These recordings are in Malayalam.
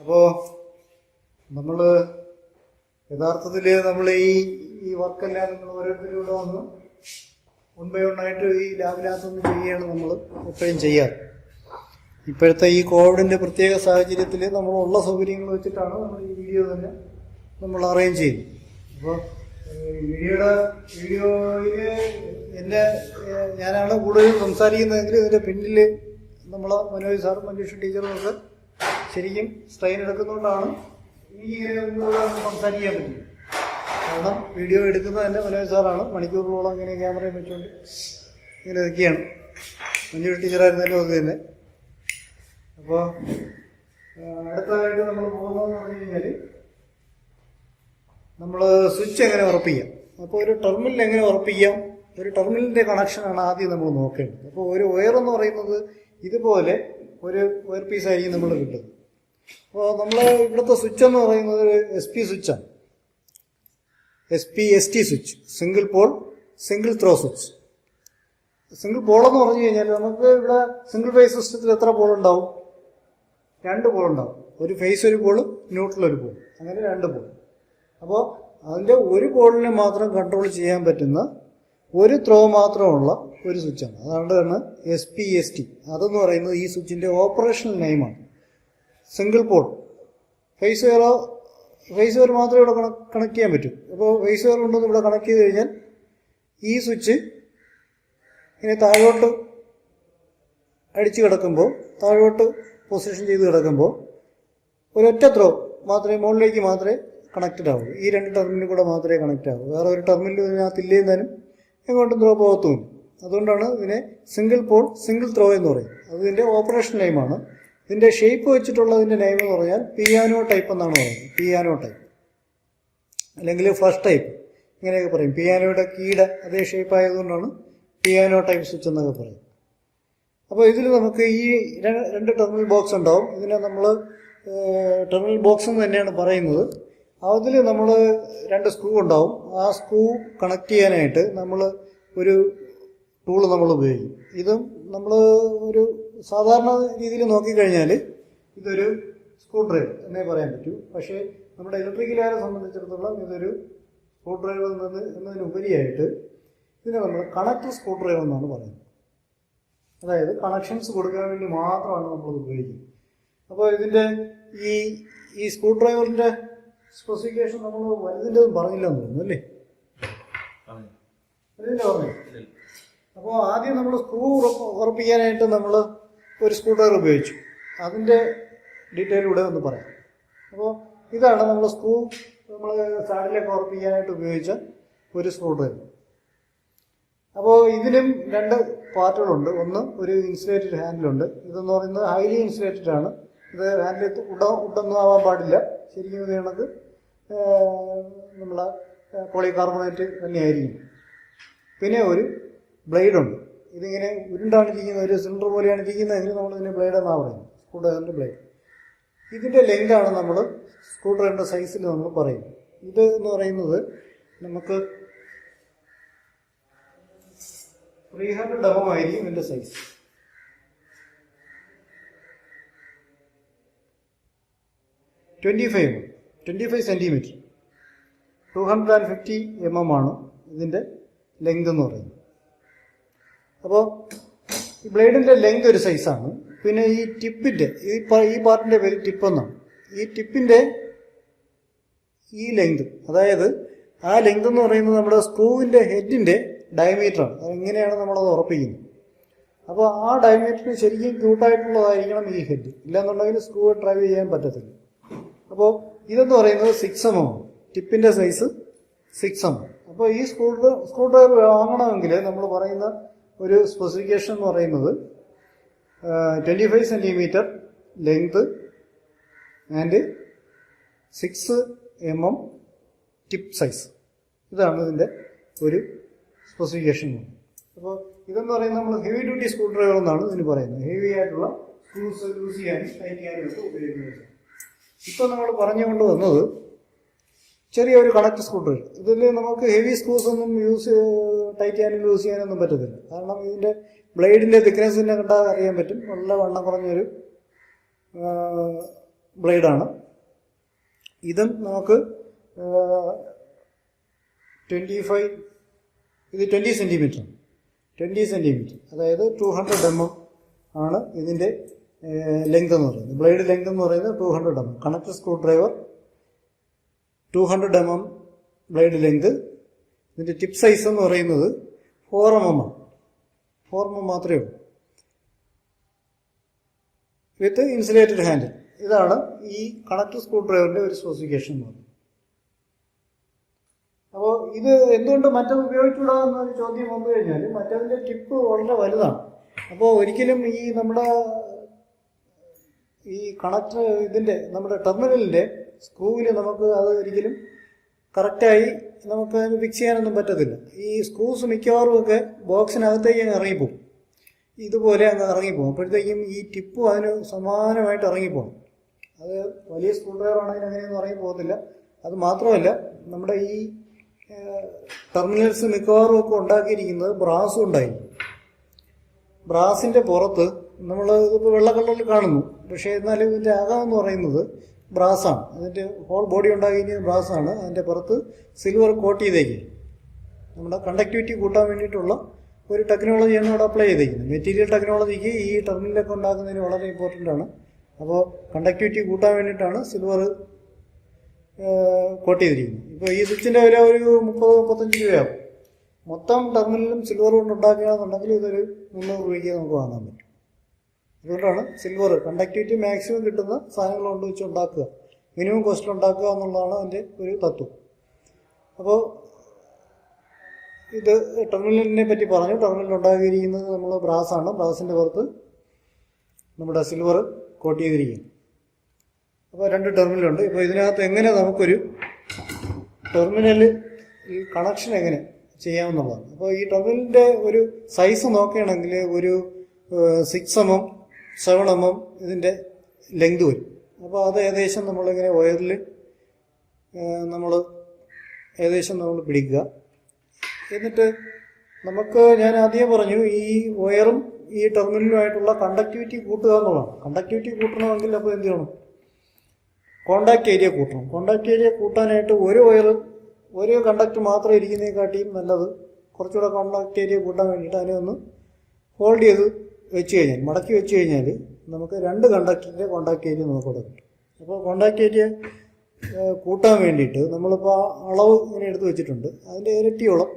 അപ്പോൾ നമ്മൾ യഥാർത്ഥത്തിൽ നമ്മൾ ഈ വർക്കെല്ലാം നിങ്ങൾ ഓരോരുത്തരിലൂടെ വന്ന് മുൻപേ ഈ ലാബിനകത്തൊന്ന് ചെയ്യുകയാണ് നമ്മൾ എപ്പോഴും ചെയ്യാറ്. ഇപ്പോഴത്തെ ഈ കോവിഡിൻ്റെ പ്രത്യേക സാഹചര്യത്തിൽ നമ്മളുള്ള സൗകര്യങ്ങൾ വെച്ചിട്ടാണ് നമ്മൾ ഈ വീഡിയോ തന്നെ നമ്മൾ അറേഞ്ച് ചെയ്യുന്നത്. അപ്പോൾ വീഡിയോയിൽ ഞാനാണ് കൂടുതൽ സംസാരിക്കുന്നതെങ്കിൽ ഇതിൻ്റെ പിന്നിൽ നമ്മളെ മനോജ് സാറും മഞ്ജുഷ ടീച്ചറും ഒക്കെ ശരിക്കും സ്ട്രെയിൻ എടുക്കുന്നതുകൊണ്ടാണ് സംസാരിക്കാൻ പറ്റുന്നത്. കാരണം വീഡിയോ എടുക്കുന്നത് തന്നെ മനോജ് സാറാണ്. മണിക്കൂറുകളോളം ഇങ്ങനെ ക്യാമറയും വെച്ചുകൊണ്ട് ഇങ്ങനെ ഇതൊക്കെയാണ്. മഞ്ജുഷ ടീച്ചറായിരുന്നല്ലോ അത് തന്നെ. അപ്പോൾ അടുത്തതായിട്ട് നമ്മൾ പോകുന്നതെന്ന് പറഞ്ഞു കഴിഞ്ഞാൽ നമ്മൾ സ്വിച്ച് എങ്ങനെ ഉറപ്പിക്കാം. അപ്പോൾ ഒരു ടെർമിനൽ എങ്ങനെ ഉറപ്പിക്കാം, ഒരു ടെർമിനലിൻ്റെ കണക്ഷനാണ് ആദ്യം നമ്മൾ നോക്കേണ്ടത്. അപ്പോൾ ഒരു വയർ എന്ന് പറയുന്നത് ഇതുപോലെ ഒരു വയർ പീസായിരിക്കും നമ്മൾ കിട്ടുന്നത്. അപ്പോൾ നമ്മൾ ഇവിടുത്തെ സ്വിച്ച് എന്ന് പറയുന്നത് SP സ്വിച്ചാണ്. ST switch, single pole single throw switch. Single pole എന്ന് പറഞ്ഞു കഴിഞ്ഞാൽ നമുക്ക് ഇവിടെ സിംഗിൾ ഫേസ് സിസ്റ്റത്തിൽ എത്ര പോൾ ഉണ്ടാവും? 2 പോൾ ഉണ്ടാവും. ഒരു ഫേസ് ഒരു പോളും ന്യൂട്രൽ ഒരു പോൾ, അങ്ങനെ 2 പോൾ. അപ്പോൾ അതിൻ്റെ ഒരു പോളിനെ മാത്രം കൺട്രോൾ ചെയ്യാൻ പറ്റുന്ന ഒരു ത്രോ മാത്രമുള്ള ഒരു സ്വിച്ചാണ്. അതുകൊണ്ടാണ് ST. അതെന്ന് പറയുന്നത് ഈ സ്വിച്ചിൻ്റെ ഓപ്പറേഷണൽ നെയിമാണ്. സിംഗിൾ പോൾ ഫേസ് വെയർ മാത്രമേ ഇവിടെ കണക്ട് ചെയ്യാൻ പറ്റൂ. അപ്പോൾ ഫേസ് വെയർ കൊണ്ടൊന്ന് ഇവിടെ കണക്ട് ചെയ്ത് കഴിഞ്ഞാൽ ഈ സ്വിച്ച് ഇങ്ങനെ താഴോട്ട് അടിച്ച് കിടക്കുമ്പോൾ, താഴോട്ട് പൊസിഷൻ ചെയ്ത് കിടക്കുമ്പോൾ ഒരൊറ്റ ത്രോ മാത്രമേ മുകളിലേക്ക് മാത്രമേ കണക്റ്റഡ് ആവൂ. ഈ 2 ടെർമിനലിൽ കൂടെ മാത്രമേ കണക്റ്റ് ആവൂ. വേറെ ഒരു ടെർമിനൽ ഇതിനകത്തില്ലേന്നാലും എങ്ങോട്ടും ത്രോ പോകത്തുമില്ല. അതുകൊണ്ടാണ് ഇതിനെ സിംഗിൾ പോൾ സിംഗിൾ ത്രോ എന്ന് പറയും. അത് ഇതിൻ്റെ ഓപ്പറേഷൻ നെയിമാണ്. ഇതിൻ്റെ ഷേപ്പ് വെച്ചിട്ടുള്ളതിൻ്റെ നെയിം എന്ന് പറഞ്ഞാൽ പിയാനോ ടൈപ്പ് എന്നാണ് പറയുന്നത്. പിയാനോ ടൈപ്പ് അല്ലെങ്കിൽ ഫ്ലഷ് ടൈപ്പ് ഇങ്ങനെയൊക്കെ പറയും. പിയാനോയുടെ കീയുടെ അതേ ഷേപ്പ് ആയതുകൊണ്ടാണ് പിയാനോ ടൈപ്പ് സ്വിച്ച് എന്നൊക്കെ പറയും. അപ്പോൾ ഇതിൽ നമുക്ക് ഈ 2 ടെർമിനൽ ബോക്സ് ഉണ്ടാവും. ഇതിനെ നമ്മൾ ടെർമിനൽ ബോക്സ് എന്ന് തന്നെയാണ് പറയുന്നത്. അതിൽ നമ്മൾ 2 സ്ക്രൂ ഉണ്ടാവും. ആ സ്ക്രൂ കണക്ട് ചെയ്യാനായിട്ട് നമ്മൾ ഒരു ടൂള് നമ്മൾ ഉപയോഗിക്കും. ഇതും നമ്മൾ ഒരു സാധാരണ രീതിയിൽ നോക്കിക്കഴിഞ്ഞാൽ ഇതൊരു സ്ക്രൂ ഡ്രൈവർ എന്നേ പറയാൻ പറ്റൂ. പക്ഷേ നമ്മുടെ ഇലക്ട്രിക്കലുകാരെ സംബന്ധിച്ചിടത്തോളം ഇതൊരു സ്ക്രൂ ഡ്രൈവർ എന്നതിനുപരിയായിട്ട് ഇതിനെ നമ്മൾ കണക്ടർ സ്ക്രൂ ഡ്രൈവർ എന്നാണ് പറയുന്നത്. അതായത് കണക്ഷൻസ് കൊടുക്കാൻ വേണ്ടി മാത്രമാണ് നമ്മളത് ഉപയോഗിക്കുന്നത്. അപ്പോൾ ഇതിൻ്റെ ഈ സ്ക്രൂ ഡ്രൈവറിൻ്റെ സ്പെസിഫിക്കേഷൻ നമ്മൾ വലുതിൻ്റെ ഒന്നും പറഞ്ഞില്ലെന്ന് തോന്നുന്നു അല്ലേ? ഇതിൻ്റെ പറഞ്ഞു. അപ്പോൾ ആദ്യം നമ്മൾ സ്ക്രൂ ഉറപ്പിക്കാനായിട്ട് നമ്മൾ ഒരു സ്ക്രൂ ഡ്രൈവർ ഉപയോഗിച്ചു. അതിൻ്റെ ഡീറ്റെയിൽ ഇവിടെ ഒന്ന് പറയാം. അപ്പോൾ ഇതാണ് നമ്മൾ സാഡിലേക്ക് ഉറപ്പിക്കാനായിട്ട് ഉപയോഗിച്ച ഒരു സ്ക്രൂ ഡ്രൈവർ. അപ്പോൾ ഇതിനും 2 പാർട്ടുകളുണ്ട്. ഒന്ന് ഒരു ഇൻസുലേറ്റഡ് ഹാൻഡിലുണ്ട്. ഇതെന്ന് പറയുന്നത് ഹൈലി ഇൻസുലേറ്റഡ് ആണ്. ഇത് ഹാൻഡിൽ ഉഡൊന്നും ആവാൻ പാടില്ല. ശരിക്കും ഇത് കണക്ക് നമ്മളെ പോളികാർബണേറ്റ് തന്നെയായിരിക്കും. പിന്നെ ഒരു ബ്ലേഡുണ്ട്. ഇതിങ്ങനെ ഉരുണ്ടാണ് ഇരിക്കുന്നത്, ഒരു സിലിണ്ടർ പോലെയാണ് ഇരിക്കുന്നതെങ്കിൽ നമ്മളിതിൻ്റെ ബ്ലേഡ് എന്നാണ് പറയുന്നത്. സ്ക്രൂ ഡ്രൈവറിൻ്റെ ബ്ലേഡ്. ഇതിൻ്റെ ലെങ്താണ് നമ്മൾ സ്ക്രൂ ഡ്രൈവറിൻ്റെ സൈസിൽ നമ്മൾ പറയുന്നത്. ഇത് എന്ന് പറയുന്നത് നമുക്ക് 300 mm ആയിരിക്കും ഇതിൻ്റെ സൈസ്. 25 സെൻറ്റിമീറ്റർ 250 mm ആണ് ഇതിൻ്റെ ലെങ്ത് എന്ന് പറയുന്നത്. അപ്പോൾ ഈ ബ്ലേഡിൻ്റെ ലെങ്ത് ഒരു സൈസാണ്. പിന്നെ ഈ ടിപ്പിൻ്റെ ഈ പാർട്ടിൻ്റെ പേര് ടിപ്പ് എന്നാണ്. ഈ ടിപ്പിൻ്റെ ഈ ലെങ്ത്, അതായത് ആ ലെങ്ത് എന്ന് പറയുന്നത് നമ്മുടെ സ്ക്രൂവിൻ്റെ ഹെഡിൻ്റെ ഡയമീറ്ററാണ്. അതെങ്ങനെയാണ് നമ്മളത് ഉറപ്പിക്കുന്നത്. അപ്പോൾ ആ ഡയമീറ്ററിന് ശരിക്കും ക്യൂട്ടായിട്ടുള്ളതായിരിക്കണം ഈ ഹെഡ്. ഇല്ലെന്നുണ്ടെങ്കിൽ സ്ക്രൂ ഡ്രൈവ് ചെയ്യാൻ പറ്റത്തില്ല. അപ്പോൾ ഇതെന്ന് പറയുന്നത് 6 mm ആണ്. ടിപ്പിൻ്റെ സൈസ് 6 mm. അപ്പോൾ ഈ സ്ക്രൂ ഡ്രൈവർ വാങ്ങണമെങ്കിൽ നമ്മൾ പറയുന്ന ഒരു സ്പെസിഫിക്കേഷൻ എന്ന് പറയുന്നത് 25 centimetre length and 6 mm tip size. ഇതാണ് ഇതിൻ്റെ ഒരു സ്പെസിഫിക്കേഷൻ. അപ്പോൾ ഇതെന്ന് പറയുന്നത് നമ്മൾ ഹെവി ഡ്യൂട്ടി സ്ക്രൂ ഡ്രൈവർ എന്നാണ് ഇതിന് പറയുന്നത്. ഹെവി ആയിട്ടുള്ള സ്ക്രൂസ് യൂസ് ചെയ്യാനും ടൈറ്റ് ചെയ്യാനും ഒക്കെ ഉപയോഗിക്കുന്നത്. ഇപ്പോൾ നമ്മൾ പറഞ്ഞുകൊണ്ട് വന്നത് ചെറിയൊരു കണക്ട് സ്ക്രൂ ഡ്രൈവർ. ഇതിൽ നമുക്ക് ഹെവി സ്ക്രൂസ് ഒന്നും ടൈറ്റ് ചെയ്യാനും യൂസ് ചെയ്യാനൊന്നും പറ്റത്തില്ല. കാരണം ഇതിൻ്റെ ബ്ലേഡിൻ്റെ തിക്നെസ്സിനെ കണ്ടാൽ അറിയാൻ പറ്റും. നല്ല വണ്ണം കുറഞ്ഞൊരു ബ്ലേഡാണ്. ഇതും നമുക്ക് 25, ഇത് 20 സെൻറ്റിമീറ്റർ, 20 സെൻറ്റിമീറ്റർ, അതായത് 200 mm ആണ് ഇതിൻ്റെ ലെങ്ത് എന്ന് പറയുന്നത്. ബ്ലേഡ് ലെങ്ത് എന്ന് പറയുന്നത് 200 mm. Connector screw driver 200 mm blade length. ഇതിൻ്റെ ടിപ്പ് സൈസ് എന്ന് പറയുന്നത് 4 mm ആണ്. 4 mm മാത്രമേ ഉള്ളൂ, വിത്ത് ഇൻസുലേറ്റഡ് ഹാൻഡിൽ. ഇതാണ് ഈ കണക്ടർ സ്ക്രൂ ഡ്രൈവറിൻ്റെ ഒരു സ്പെസിഫിക്കേഷൻ എന്ന് പറയുന്നത്. അപ്പോൾ ഇത് എന്തുകൊണ്ട് മറ്റത് ഉപയോഗിച്ചുകൂടാ എന്നൊരു ചോദ്യം വന്നു കഴിഞ്ഞാൽ മറ്റതിൻ്റെ ടിപ്പ് വളരെ വലുതാണ്. അപ്പോൾ ഒരിക്കലും ഈ നമ്മുടെ ഈ കണക്ടർ ഇതിൻ്റെ നമ്മുടെ ടെർമിനലിൻ്റെ സ്ക്രൂവിൽ നമുക്ക് അത് ഒരിക്കലും കറക്റ്റായി നമുക്ക് ഫിക്സ് ചെയ്യാനൊന്നും പറ്റത്തില്ല. ഈ സ്ക്രൂസ് മിക്കവാറും ഒക്കെ ബോക്സിനകത്തേക്ക് അങ്ങ് ഇറങ്ങിപ്പോകും, ഇതുപോലെ അങ്ങ് ഇറങ്ങിപ്പോകും. അപ്പോഴത്തേക്കും ഈ ടിപ്പും അതിന് സമാനമായിട്ട് ഇറങ്ങിപ്പോകും. അത് വലിയ സ്ക്രൂ ഡ്രൈവർ ആണെങ്കിൽ അങ്ങനെയൊന്നും ഇറങ്ങിപ്പോകത്തില്ല. അത് മാത്രമല്ല, നമ്മുടെ ഈ ടെർമിനൽസ് മിക്കവാറും ഒക്കെ ഉണ്ടാക്കിയിരിക്കുന്നത് ബ്രാസും ഉണ്ടായിരിക്കും. ബ്രാസിൻ്റെ പുറത്ത് നമ്മൾ ഇതിപ്പോൾ വെള്ള കളറിൽ കാണുന്നു, പക്ഷേ എന്നാലും ഇതിൻ്റെ അകമെന്ന് പറയുന്നത് ബ്രാസാണ്. അതിൻ്റെ ഹോൾ ബോഡി ഉണ്ടാക്കിയിരിക്കുന്നത് ബ്രാസാണ്. അതിൻ്റെ പുറത്ത് സിൽവർ കോട്ട് ചെയ്തേക്കും. നമ്മുടെ കണ്ടക്ടിവിറ്റി കൂട്ടാൻ വേണ്ടിയിട്ടുള്ള ഒരു ടെക്നോളജിയാണ് ഇവിടെ അപ്ലൈ ചെയ്തേക്കുന്നത്. മെറ്റീരിയൽ ടെക്നോളജിക്ക് ഈ ടെർമിനലൊക്കെ ഉണ്ടാക്കുന്നതിന് വളരെ ഇമ്പോർട്ടൻ്റ് ആണ്. അപ്പോൾ കണ്ടക്ടിവിറ്റി കൂട്ടാൻ വേണ്ടിയിട്ടാണ് സിൽവർ കോട്ട് ചെയ്തിരിക്കുന്നത്. ഇപ്പോൾ ഈ സ്വിച്ചിൻ്റെ വില ഒരു 30-35 രൂപയാകും. മൊത്തം ടെർമിനലും സിൽവർ കൊണ്ട് ഉണ്ടാക്കുകയാണെന്നുണ്ടെങ്കിൽ ഇതൊരു 300 രൂപയ്ക്ക് നമുക്ക് വാങ്ങാൻ പറ്റും. അതുകൊണ്ടാണ് സിൽവർ കണ്ടക്ടിവിറ്റി മാക്സിമം കിട്ടുന്ന സാധനങ്ങൾ കൊണ്ട് വെച്ച് ഉണ്ടാക്കുക, മിനിമം കോസ്റ്റിൽ ഉണ്ടാക്കുക എന്നുള്ളതാണ് അതിൻ്റെ ഒരു തത്വം. അപ്പോൾ ഇത് ടെർമിനലിനെ പറ്റി പറഞ്ഞു. ടെർമിനൽ ഉണ്ടാക്കിയിരിക്കുന്നത് നമ്മൾ ബ്രാസാണ്. ബ്രാസിൻ്റെ പുറത്ത് നമ്മുടെ സിൽവർ കോട്ട് ചെയ്തിരിക്കുന്നു. അപ്പോൾ 2 ടെർമിനലുണ്ട്. ഇപ്പോൾ ഇതിനകത്ത് എങ്ങനെ നമുക്കൊരു ടെർമിനൽ ഈ കണക്ഷൻ എങ്ങനെ ചെയ്യാമെന്നുള്ളതാണ്. അപ്പോൾ ഈ ടെർമിനലിൻ്റെ ഒരു സൈസ് നോക്കുകയാണെങ്കിൽ ഒരു 6 mm 7 mm ഇതിൻ്റെ ലെങ്ത് വരും. അപ്പോൾ അത് ഏകദേശം നമ്മളിങ്ങനെ വയറിൽ നമ്മൾ പിടിക്കുക. എന്നിട്ട് നമുക്ക് ഞാൻ ആദ്യം പറഞ്ഞു ഈ വയറും ഈ ടെർമിനലുമായിട്ടുള്ള കണ്ടക്ടിവിറ്റി കൂട്ടുക എന്നുള്ളതാണ്. കണ്ടക്ടിവിറ്റി കൂട്ടണമെങ്കിൽ അപ്പോൾ എന്ത് ചെയ്യണം? കോണ്ടാക്ട് ഏരിയ കൂട്ടണം. കോണ്ടാക്ട് ഏരിയ കൂട്ടാനായിട്ട് ഒരു കണ്ടക്ടർ മാത്രം ഇരിക്കുന്നതിനെക്കാട്ടിയും നല്ലത് കുറച്ചുകൂടെ കോണ്ടാക്ട് ഏരിയ കൂട്ടാൻ വേണ്ടിയിട്ട് അതിനെ ഒന്ന് ഹോൾഡ് ചെയ്ത് വെച്ച് കഴിഞ്ഞാൽ, മടക്കി വെച്ച് കഴിഞ്ഞാൽ നമുക്ക് 2 കണ്ടക്ടറിൻ്റെ കോണ്ടാക്ട് ഏരിയ നമുക്കിവിടെ കിട്ടും. അപ്പോൾ കോണ്ടാക്ട് ഏരിയ കൂട്ടാൻ വേണ്ടിയിട്ട് നമ്മളിപ്പോൾ അളവ് ഇങ്ങനെ എടുത്ത് വെച്ചിട്ടുണ്ട്. അതിൻ്റെ ഇരട്ടിയോളം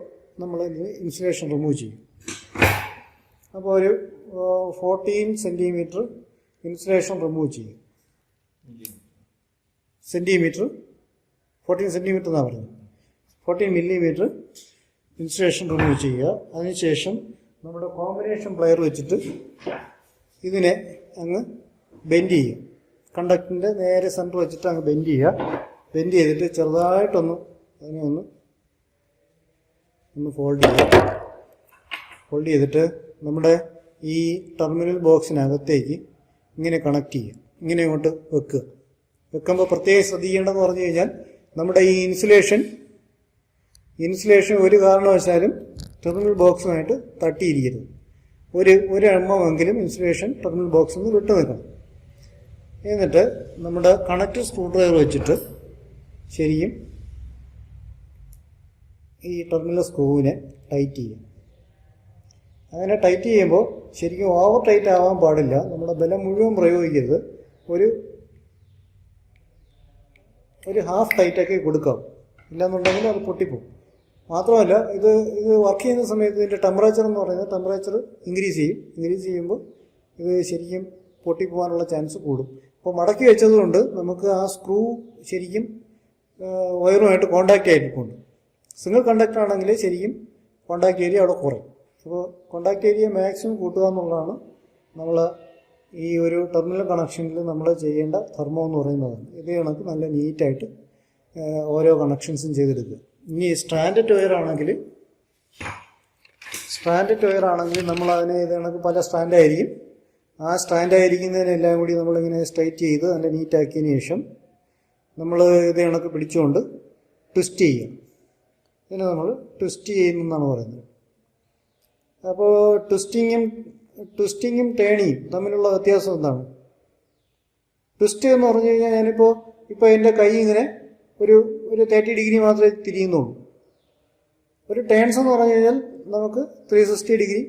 നമ്മൾ ഇൻസുലേഷൻ റിമൂവ് ചെയ്യും. അപ്പോൾ ഒരു 14 സെൻറ്റിമീറ്റർ ഇൻസുലേഷൻ റിമൂവ് ചെയ്യും. 14 സെൻറ്റിമീറ്റർ എന്നാണ് പറഞ്ഞത്. 14 മില്ലിമീറ്റർ ഇൻസുലേഷൻ റിമൂവ് ചെയ്യുക. അതിനുശേഷം നമ്മുടെ കോമ്പിനേഷൻ പ്ലെയർ വെച്ചിട്ട് ഇതിനെ അങ്ങ് ബെൻഡ് ചെയ്യും. കണ്ടക്ടറിൻ്റെ നേരെ സെൻറ്റർ വെച്ചിട്ട് അങ്ങ് ബെൻഡ് ചെയ്യുക. ബെൻഡ് ചെയ്തിട്ട് ചെറുതായിട്ടൊന്ന് അതിനെ ഒന്ന് ഫോൾഡ് ചെയ്യുക. ഫോൾഡ് ചെയ്തിട്ട് നമ്മുടെ ഈ ടെർമിനൽ ബോക്സിനകത്തേക്ക് ഇങ്ങനെ കണക്ട് ചെയ്യുക. ഇങ്ങനെ ഇങ്ങോട്ട് വെക്കുക. വെക്കുമ്പോൾ പ്രത്യേകം ശ്രദ്ധിക്കേണ്ടതെന്ന് പറഞ്ഞു കഴിഞ്ഞാൽ നമ്മുടെ ഈ ഇൻസുലേഷൻ ഒരു കാരണവശാലും ടെർമിനൽ ബോക്സുമായിട്ട് തട്ടിയിരിക്കരുത്. ഒരു എണ്ണമെങ്കിലും ഇൻസുലേഷൻ ടെർമിനൽ ബോക്സിൽ നിന്ന് വിട്ടു നിൽക്കണം. എന്നിട്ട് നമ്മുടെ കണക്ടർ സ്ക്രൂ ഡ്രൈവർ വെച്ചിട്ട് ശരിക്കും ഈ ടെർമിനൽ സ്ക്രൂവിനെ ടൈറ്റ് ചെയ്യും. അങ്ങനെ ടൈറ്റ് ചെയ്യുമ്പോൾ ശരിക്കും ഓവർ ടൈറ്റ് ആവാൻ പാടില്ല. നമ്മുടെ ബലം മുഴുവൻ പ്രയോഗിക്കരുത്. ഒരു ഹാഫ് ടൈറ്റൊക്കെ കൊടുക്കാം, ഇല്ലാന്നുണ്ടെങ്കിൽ അത് പൊട്ടിപ്പോകും. മാത്രമല്ല ഇത് വർക്ക് ചെയ്യുന്ന സമയത്ത് ഇതിൻ്റെ ടെമ്പറേച്ചർ എന്ന് പറയുന്നത് ടെമ്പറേച്ചർ ഇൻക്രീസ് ചെയ്യുമ്പോൾ ഇത് ശരിക്കും പൊട്ടിപ്പോകാനുള്ള ചാൻസ് കൂടും. അപ്പോൾ മടക്കി വെച്ചതുകൊണ്ട് നമുക്ക് ആ സ്ക്രൂ ശരിക്കും വയറുമായിട്ട് കോണ്ടാക്റ്റ് ആയിട്ടുണ്ട്. സിംഗിൾ കണ്ടക്ടർ ആണെങ്കിൽ ശരിക്കും കോണ്ടാക്റ്റ് ഏരിയ അവിടെ കുറയും. അപ്പോൾ കോണ്ടാക്റ്റ് ഏരിയ മാക്സിമം കൂട്ടുക എന്നുള്ളതാണ് നമ്മൾ ഈ ഒരു ടെർമിനൽ കണക്ഷനിൽ നമ്മൾ ചെയ്യേണ്ട ധർമ്മം എന്ന് പറയുന്നതാണ്. ഇത് കണക്ക് നല്ല നീറ്റായിട്ട് ഓരോ കണക്ഷൻസും ചെയ്തെടുക്കുക. ഇനി സ്റ്റാൻഡേർഡ് വയർ ആണെങ്കിൽ നമ്മൾ അതിനെ ഇത് കണക്ക് പല സ്റ്റാൻഡായിരിക്കും. ആ സ്റ്റാൻഡായിരിക്കുന്നതിനെല്ലാം കൂടി നമ്മളിങ്ങനെ സ്ട്രൈറ്റ് ചെയ്ത് നല്ല നീറ്റാക്കിയതിന് ശേഷം നമ്മൾ ഇത് കണക്ക് പിടിച്ചുകൊണ്ട് ട്വിസ്റ്റ് ചെയ്യും. ഇതിനെ നമ്മൾ ട്വിസ്റ്റ് ചെയ്യുന്നതെന്നാണ് പറയുന്നത്. അപ്പോൾ ട്വിസ്റ്റിങ്ങും ടേണിങ്ങും തമ്മിലുള്ള വ്യത്യാസം എന്താണ്? ട്വിസ്റ്റ് എന്ന് പറഞ്ഞു കഴിഞ്ഞാൽ ഇപ്പോൾ എൻ്റെ കൈ ഇങ്ങനെ ഒരു 30 ഡിഗ്രി മാത്രമേ തിരിയുന്നുള്ളൂ. ഒരു ടേൺസ് എന്ന് പറഞ്ഞു കഴിഞ്ഞാൽ നമുക്ക് 360 ഡിഗ്രി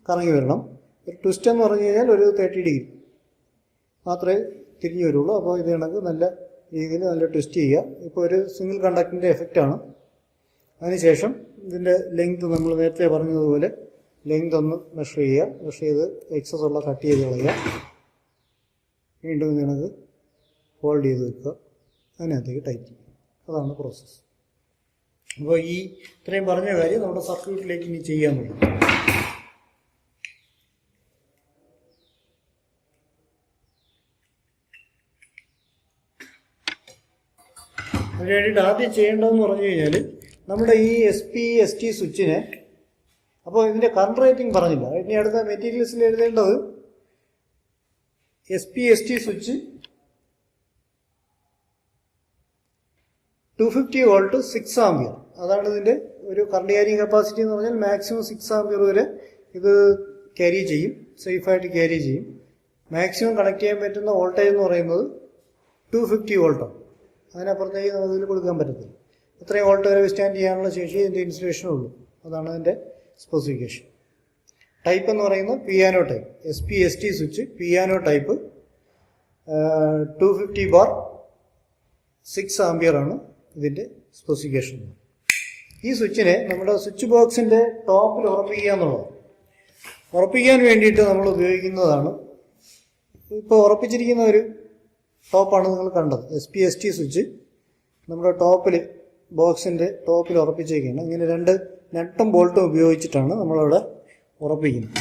കറങ്ങി വരണം. ഒരു ട്വിസ്റ്റ് എന്ന് പറഞ്ഞു കഴിഞ്ഞാൽ ഒരു 30 ഡിഗ്രി മാത്രമേ തിരിഞ്ഞു വരുള്ളൂ. അപ്പോൾ ഇത് കണക്ക് നല്ല രീതിയിൽ നല്ല ട്വിസ്റ്റ് ചെയ്യുക. ഇപ്പോൾ ഒരു സിംഗിൾ കണ്ടക്ടറിൻ്റെ എഫക്റ്റാണ്. അതിനുശേഷം ഇതിൻ്റെ ലെങ്ത് നമ്മൾ നേരത്തെ പറഞ്ഞതുപോലെ ലെങ്ത് ഒന്ന് മെഷർ ചെയ്യുക. മെഷർ ചെയ്ത് എക്സസ് ഉള്ള കട്ട് ചെയ്ത് കളയുക. വീണ്ടും ഇതിനകത്ത് ഹോൾഡ് ചെയ്ത് വെക്കുക. അതിനകത്തേക്ക് ടൈറ്റ് ചെയ്യുക. അതാണ് പ്രോസസ്സ്. അപ്പോൾ ഇത്രയും പറഞ്ഞ കാര്യം നമ്മുടെ സർക്യൂട്ടിലേക്ക് ഇനി ചെയ്യാൻ പറ്റും. അതിന് വേണ്ടിയിട്ട് ആദ്യം ചെയ്യേണ്ടതെന്ന് പറഞ്ഞു കഴിഞ്ഞാൽ നമ്മുടെ ഈ SP/ST സ്വിച്ചിനെ, അപ്പോൾ ഇതിൻ്റെ കറണ്ട് റേറ്റിംഗ് പറഞ്ഞില്ല. ഇനി അടുത്ത മെറ്റീരിയൽസിൽ എഴുതേണ്ടത് SP/ST സ്വിച്ച് 250 വോൾട്ട് 6 ആംപിയർ. അതാണ് ഇതിൻ്റെ ഒരു കറണ്ട് ക്യാരിങ് കപ്പാസിറ്റി എന്ന് പറഞ്ഞാൽ മാക്സിമം 6 ആംപിയർ വരെ ഇത് ക്യാരി ചെയ്യും, സേഫായിട്ട് ക്യാരി ചെയ്യും. മാക്സിമം കണക്ട് ചെയ്യാൻ പറ്റുന്ന വോൾട്ടേജ് എന്ന് പറയുന്നത് 250 വോൾട്ടാണ്. അതിനപ്പുറത്തേക്ക് നമുക്ക് ഇതിൽ കൊടുക്കാൻ പറ്റത്തില്ല. ഇത്രയും വോൾട്ട് വരെ വിസ്റ്റാൻഡ് ചെയ്യാനുള്ള ശേഷി ഇതിൻ്റെ ഇൻസുലേഷനുള്ളൂ. അതാണ് അതിൻ്റെ സ്പെസിഫിക്കേഷൻ. ടൈപ്പ് എന്ന് പറയുന്നത് piano type. SP/ST switch piano type 250/6 ampere ആണ് ഇതിൻ്റെ സ്പെസിഫിക്കേഷൻ. ഈ സ്വിച്ചിനെ നമ്മുടെ സ്വിച്ച് ബോക്സിൻ്റെ ടോപ്പിൽ ഉറപ്പിക്കുക എന്നുള്ളത്. ഉറപ്പിക്കാൻ വേണ്ടിയിട്ട് നമ്മൾ ഉപയോഗിക്കുന്നതാണ്, ഇപ്പോൾ ഉറപ്പിച്ചിരിക്കുന്ന ഒരു ടോപ്പാണ് നിങ്ങൾ കണ്ടത്. SP/ST സ്വിച്ച് നമ്മുടെ ടോപ്പിൽ, ബോക്സിൻ്റെ ടോപ്പിൽ ഉറപ്പിച്ചേക്കാണ്. ഇങ്ങനെ 2 നട്ടും ബോൾട്ടും ഉപയോഗിച്ചിട്ടാണ് നമ്മളവിടെ ഉറപ്പിക്കുന്നത്.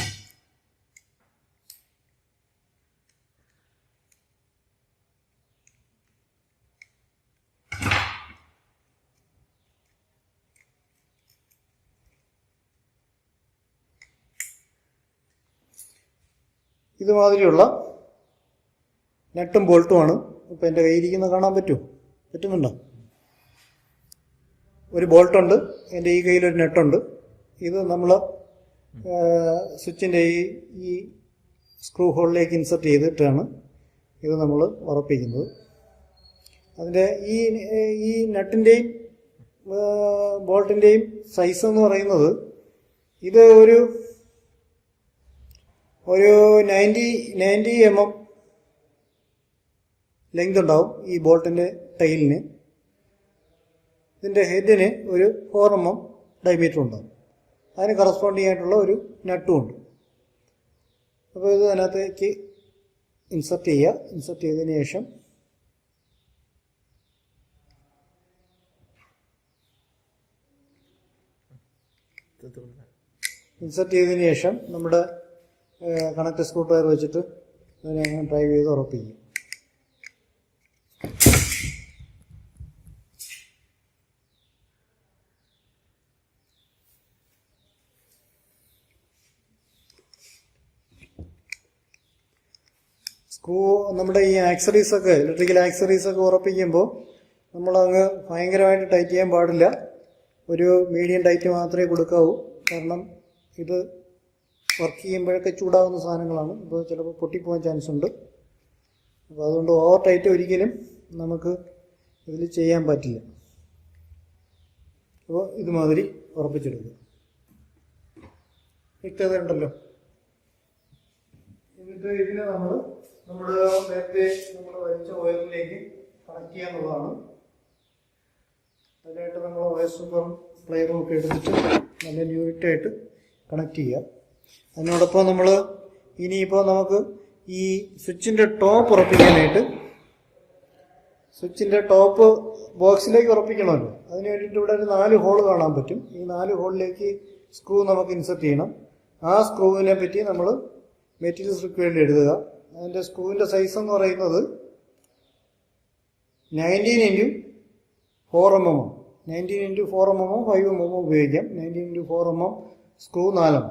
ഇതുമാതിരിയുള്ള നട്ടും ബോൾട്ടുമാണ്. ഇപ്പം എൻ്റെ കയ്യിരിക്കുന്ന കാണാൻ പറ്റുന്നുണ്ടോ? ഒരു ബോൾട്ടുണ്ട്, എൻ്റെ ഈ കയ്യിലൊരു നെട്ടുണ്ട്. ഇത് നമ്മൾ സ്വിച്ചിൻ്റെ ഈ സ്ക്രൂ ഹോളിലേക്ക് ഇൻസെർട്ട് ചെയ്തിട്ടാണ് ഇത് നമ്മൾ ഉറപ്പിക്കുന്നത്. അതിൻ്റെ ഈ നട്ടിൻ്റെയും ബോൾട്ടിൻ്റെയും സൈസ് എന്ന് പറയുന്നത് ഇത് ഒരു 90 mm ലെങ്ത് ഉണ്ടാവും ഈ ബോൾട്ടിൻ്റെ ടൈലിന്. ഇതിൻ്റെ ഹെഡിന് ഒരു 4 mm ഡയമീറ്റർ ഉണ്ടാവും. അതിന് കറസ്പോണ്ടിങ് ആയിട്ടുള്ള ഒരു നട്ടും ഉണ്ട്. അപ്പോൾ ഇത് അതിനകത്തേക്ക് ഇൻസെർട്ട് ചെയ്യുക. ഇൻസെർട്ട് ചെയ്തതിന് ശേഷം നമ്മുടെ കണക്ട് സ്ക്രൂ ഡ്രൈവർ വെച്ചിട്ട് അതിനെ അങ്ങനെ ഡ്രൈവ് ചെയ്ത് ഉറപ്പിക്കും. സ്ക്രൂ നമ്മുടെ ഈ ആക്സറീസൊക്കെ, ഇലക്ട്രിക്കൽ ആക്സറീസൊക്കെ ഉറപ്പിക്കുമ്പോൾ നമ്മളങ്ങ് ഭയങ്കരമായിട്ട് ടൈറ്റ് ചെയ്യാൻ പാടില്ല. ഒരു മീഡിയം ടൈറ്റ് മാത്രമേ കൊടുക്കാവൂ. കാരണം ഇത് വർക്ക് ചെയ്യുമ്പോഴൊക്കെ ചൂടാകുന്ന സാധനങ്ങളാണ്. ഇപ്പോൾ ചിലപ്പോൾ പൊട്ടിപ്പോകാൻ ചാൻസ് ഉണ്ട്. അപ്പോൾ അതുകൊണ്ട് ഓവർ ടൈറ്റ് ഒരിക്കലും നമുക്ക് ഇതിൽ ചെയ്യാൻ പറ്റില്ല. അപ്പോൾ ഇതുമാതിരി ഉറപ്പിച്ചെടുക്കുക. വ്യക്തത ഉണ്ടല്ലോ. എന്നിട്ട് ഇതിനെ നമ്മൾ നേരത്തെ നമ്മൾ വലിച്ച വയറിലേക്ക് കണക്ട് ചെയ്യാന്നുള്ളതാണ്. അതിനായിട്ട് നമ്മൾ വയർ സൂപ്പറും പ്ലെയറും ഒക്കെ എടുത്തിട്ട് നല്ല യൂണിറ്റായിട്ട് കണക്ട് ചെയ്യുക. അതിനോടൊപ്പം നമ്മൾ ഇനിയിപ്പോൾ നമുക്ക് ഈ സ്വിച്ചിൻ്റെ ടോപ്പ് ഉറപ്പിക്കാനായിട്ട്, സ്വിച്ചിൻ്റെ ടോപ്പ് ബോക്സിലേക്ക് ഉറപ്പിക്കണമല്ലോ. അതിന് വേണ്ടിയിട്ട് ഇവിടെ ഒരു 4 ഹോൾ കാണാൻ പറ്റും. ഈ 4 ഹോളിലേക്ക് സ്ക്രൂ നമുക്ക് ഇൻസെർട്ട് ചെയ്യണം. ആ സ്ക്രൂവിനെ പറ്റി നമ്മൾ മെറ്റീരിയൽസ് റിക്വയർഡ് എഴുതുക. അതിൻ്റെ സ്ക്രൂവിൻ്റെ സൈസ് എന്ന് പറയുന്നത് 19 x 4 mm. 19 x 4 mm 5 mm ഉപയോഗിക്കാം. 19 x 4 mm സ്ക്രൂ 4 mm.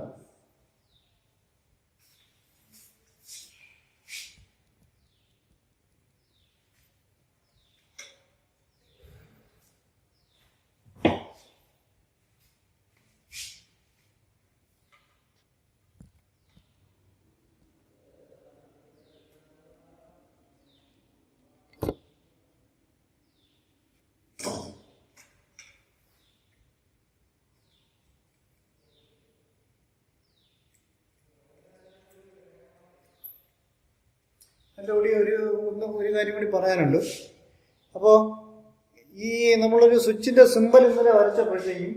എൻ്റെ കൂടി ഒരു കാര്യം കൂടി പറയാനുണ്ട്. അപ്പോൾ ഈ നമ്മളൊരു സ്വിച്ചിൻ്റെ സിമ്പൽ ഇന്നലെ വരച്ചപ്പോഴത്തേക്കും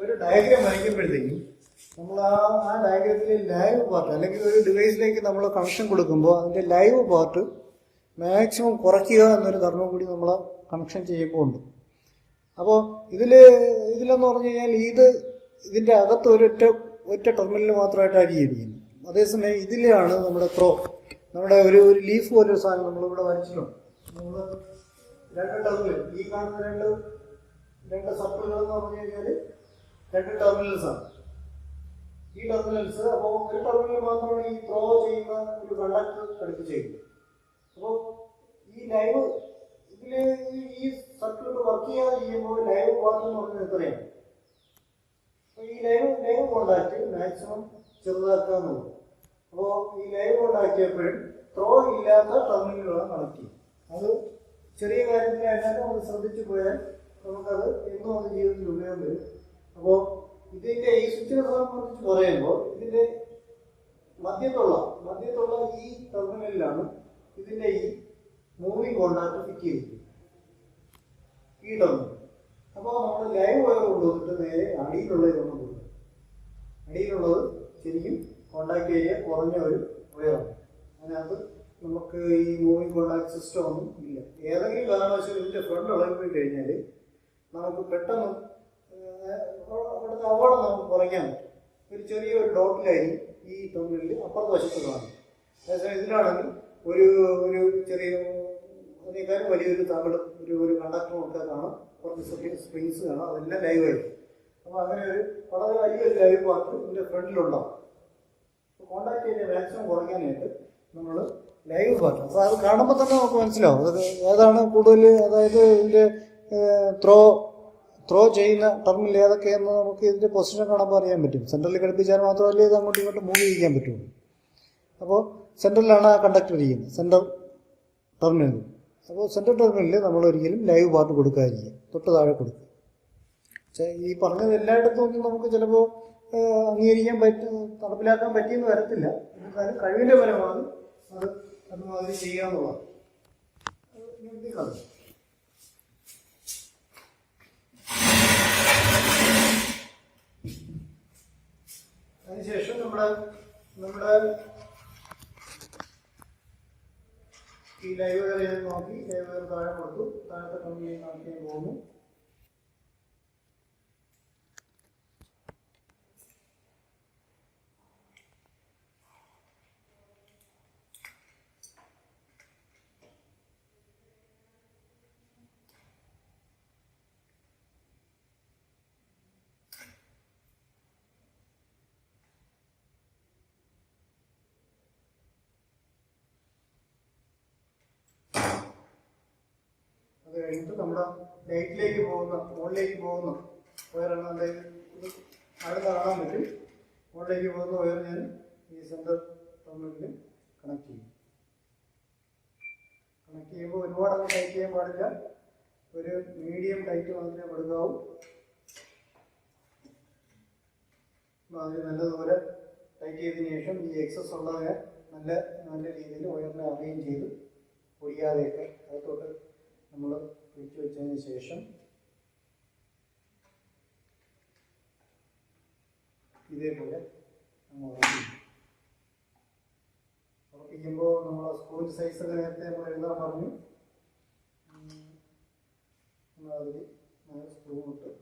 ഒരു ഡയഗ്രാം വരയ്ക്കുമ്പോഴത്തേക്കും നമ്മൾ ആ ഡയഗ്രത്തിലെ ലൈവ് പാർട്ട് അല്ലെങ്കിൽ ഒരു ഡിവൈസിലേക്ക് നമ്മൾ കണക്ഷൻ കൊടുക്കുമ്പോൾ അതിൻ്റെ ലൈവ് പാർട്ട് മാക്സിമം കുറയ്ക്കുക എന്നൊരു ധർമ്മം കൂടി നമ്മൾ കണക്ഷൻ ചെയ്യുമ്പോൾ ഉണ്ട്. അപ്പോൾ ഇതിലെന്ന് പറഞ്ഞു കഴിഞ്ഞാൽ ഇതിൻ്റെ അകത്ത് ഒറ്റ ടെർമിനൽ മാത്രമായിട്ടായിരിക്കും ഇരിക്കുന്നത്. അതേസമയം ഇതിലാണ് നമ്മുടെ ഒരു ലീഫ് പോലൊരു സാധനം നമ്മളിവിടെ വരച്ചിട്ടുണ്ട്. നമ്മൾ രണ്ട് ടെർമിനൽ, ഈ കാണുന്ന രണ്ട് സർക്കിളുകൾ എന്ന് പറഞ്ഞു കഴിഞ്ഞാൽ രണ്ട് ടെർമിനൽസ് ആണ്. ഈ ടെർമിനൽസ് അപ്പോൾ ഒരു ടെർമിനൽ മാത്രമാണ് ഈ ത്രോ ചെയ്യുന്ന ഒരു കണ്ടക്ടർ ഘടിപ്പിച്ചിരിക്കുന്നത്. അപ്പോൾ ഈ ലൈവ് ഈ സർക്യൂട്ട് വർക്ക് ചെയ്യാതെ ചെയ്യുമ്പോൾ ലൈവ് പാർട്ട് എന്ന് പറഞ്ഞാൽ എത്രയാണ്? അപ്പോൾ ഈ ലൈവ് കോണ്ടാക്ട് മാക്സിമം ചെറുതാക്കുക എന്നുള്ളത്. അപ്പോൾ ഈ ലൈവ് കോണ്ടാക്റ്റിയപ്പോഴും ത്രോ ഇല്ലാത്ത ടെർമിനലുകളാണ് കണക്ട് ചെയ്യുക. അത് ചെറിയ കാര്യത്തിലായിരുന്നാലും നമ്മൾ ശ്രദ്ധിച്ചു പോയാൽ നമുക്കത് എന്നും അത് ജീവിതത്തിൽ ഉപയോഗം വരും. അപ്പോൾ ഇതിൻ്റെ ഈ സ്വിച്ചിനെ സംബന്ധിച്ച് പറയുമ്പോൾ ഇതിൻ്റെ മധ്യത്തുള്ള ഈ ടെർമിനലിലാണ് ഇതിൻ്റെ ഈ മൂവിങ് കോണ്ടാക്ട് ഫിറ്റ് ചെയ്തിരിക്കുന്നത്, ഈ ടെർമിനൽ. അപ്പോൾ നമ്മൾ ലൈവ് വയർ കൊണ്ടുവന്നിട്ട് നേരെ അടിയിലുള്ളതൊന്നും കൊടുക്കുക. അടിയിലുള്ളത് ശരിക്കും കോണ്ടാക്ട് ഏരിയ കുറഞ്ഞ ഒരു വയറാണ്. അതിനകത്ത് നമുക്ക് ഈ മൂവിങ് കോണ്ടാക്ട് സിസ്റ്റം ഒന്നും ഇല്ല. ഏതെങ്കിലും കാരണവശാലും ഇതിൻ്റെ ഫ്രണ്ട് ഇളകിപ്പോയി കഴിഞ്ഞാൽ നമുക്ക് പെട്ടെന്ന് അവിടുത്തെ അപകടം നമുക്ക് കുറയ്ക്കാൻ പറ്റും. ഒരു ചെറിയൊരു ഡോട്ടിലായിരിക്കും ഈ ടെർമിനലിൽ അപ്പുറത്തെ വശത്ത് കാണും. അതേസമയം ഇതിലാണെങ്കിൽ ഒരു ചെറിയ അതിനേക്കാളും വലിയൊരു തകിട് ഒരു കണ്ടക്ടറും ഒക്കെ കാണാം, കുറച്ച് സ്പ്രിങ്സ് കാണാം, അതെല്ലാം ലൈവായിരിക്കും. അപ്പോൾ അങ്ങനെ വളരെ വലിയൊരു ലൈവ് പാർട്ട് ഇതിൻ്റെ ഫ്രണ്ടിലുണ്ടാവും. കോണ്ടാക്ട് ഏരിയ മാക്സിമം കുറയ്ക്കാനായിട്ട് നമ്മൾ ലൈവ് പാർട്ട്, അപ്പോൾ അത് കാണുമ്പോൾ തന്നെ നമുക്ക് മനസ്സിലാവും അത് ഏതാണ് കൂടുതൽ, അതായത് ഇതിൻ്റെ ത്രോ ചെയ്യുന്ന ടെർമിനൽ ഏതൊക്കെയെന്ന് നമുക്ക് ഇതിൻ്റെ പൊസിഷൻ കാണുമ്പോൾ അറിയാൻ പറ്റും. സെൻട്രലിൽ ഘടിപ്പിച്ചാൽ മാത്രമല്ലേ ഇത് അങ്ങോട്ടും ഇങ്ങോട്ടും മൂവ് ചെയ്യിക്കാൻ പറ്റുള്ളൂ. അപ്പോൾ സെൻട്രലിലാണ് ആ കണ്ടക്ടർ ഇരിക്കുന്നത്, സെൻട്രൽ ടെർമിനലിൽ. അപ്പോൾ സെൻട്രൽ ടെർമിനലിൽ നമ്മൾ ഒരിക്കലും ലൈവ് പാർട്ട് കൊടുക്കാതിരിക്കുക, തൊട്ട് താഴെ കൊടുക്കുക. പക്ഷേ ഈ പറഞ്ഞത് എല്ലായിടത്തും ഒന്നും നമുക്ക് ചിലപ്പോൾ അംഗീകരിക്കാൻ നടപ്പിലാക്കാൻ പറ്റിയെന്ന് വരത്തില്ല. എന്നാലും കഴിവിൻ്റെ ഫലമാണ് അതുമാതിരി ചെയ്യാന്നുള്ളത്. അതിനുശേഷം നമ്മുടെ ഈ ലൈവ് വയർ നോക്കി ലൈവ് വയർ താഴെ കൊടുത്തു, താഴത്തെ കമ്പനി കണക്ട് ചെയ്യാൻ പോകുന്നു. അത് കഴിഞ്ഞിട്ട് നമ്മുടെ ലൈറ്റിലേക്ക് മുകളിലേക്ക് പോകുന്ന വയറാണ്. ഇത് അടുത്ത് കാണാൻ പറ്റും. മുകളിലേക്ക് പോകുന്ന വയർ ഞാൻ ഈ സെൻറ്റർ ടെർമിനലിൽ കണക്ട് ചെയ്യും. കണക്ട് ചെയ്യുമ്പോൾ ഒരുപാടൊന്നും ടൈറ്റ് ചെയ്യാൻ പാടില്ല, ഒരു മീഡിയം ടൈറ്റ് മാത്രമേ കൊടുക്കാവൂ. അതിന് നല്ലതുപോലെ ടൈറ്റ് ചെയ്തതിന് ശേഷം ഈ എക്സസ് ഉള്ളതിനെ നല്ല രീതിയിൽ വയറിനെ അറേഞ്ച് ചെയ്ത് പൊടിയാതെയൊക്കെ അകത്തോട്ട് നമ്മൾ പിടിച്ചു വെച്ചതിന് ശേഷം ഇതേപോലെ നമ്മൾ ഉറപ്പിക്കുമ്പോൾ നമ്മൾ സ്ക്രൂ സൈസ് നേരത്തെ നമ്മൾ എഴുതാൻ പറഞ്ഞു. നമ്മളതിൽ സ്ക്രൂ ഇട്ട്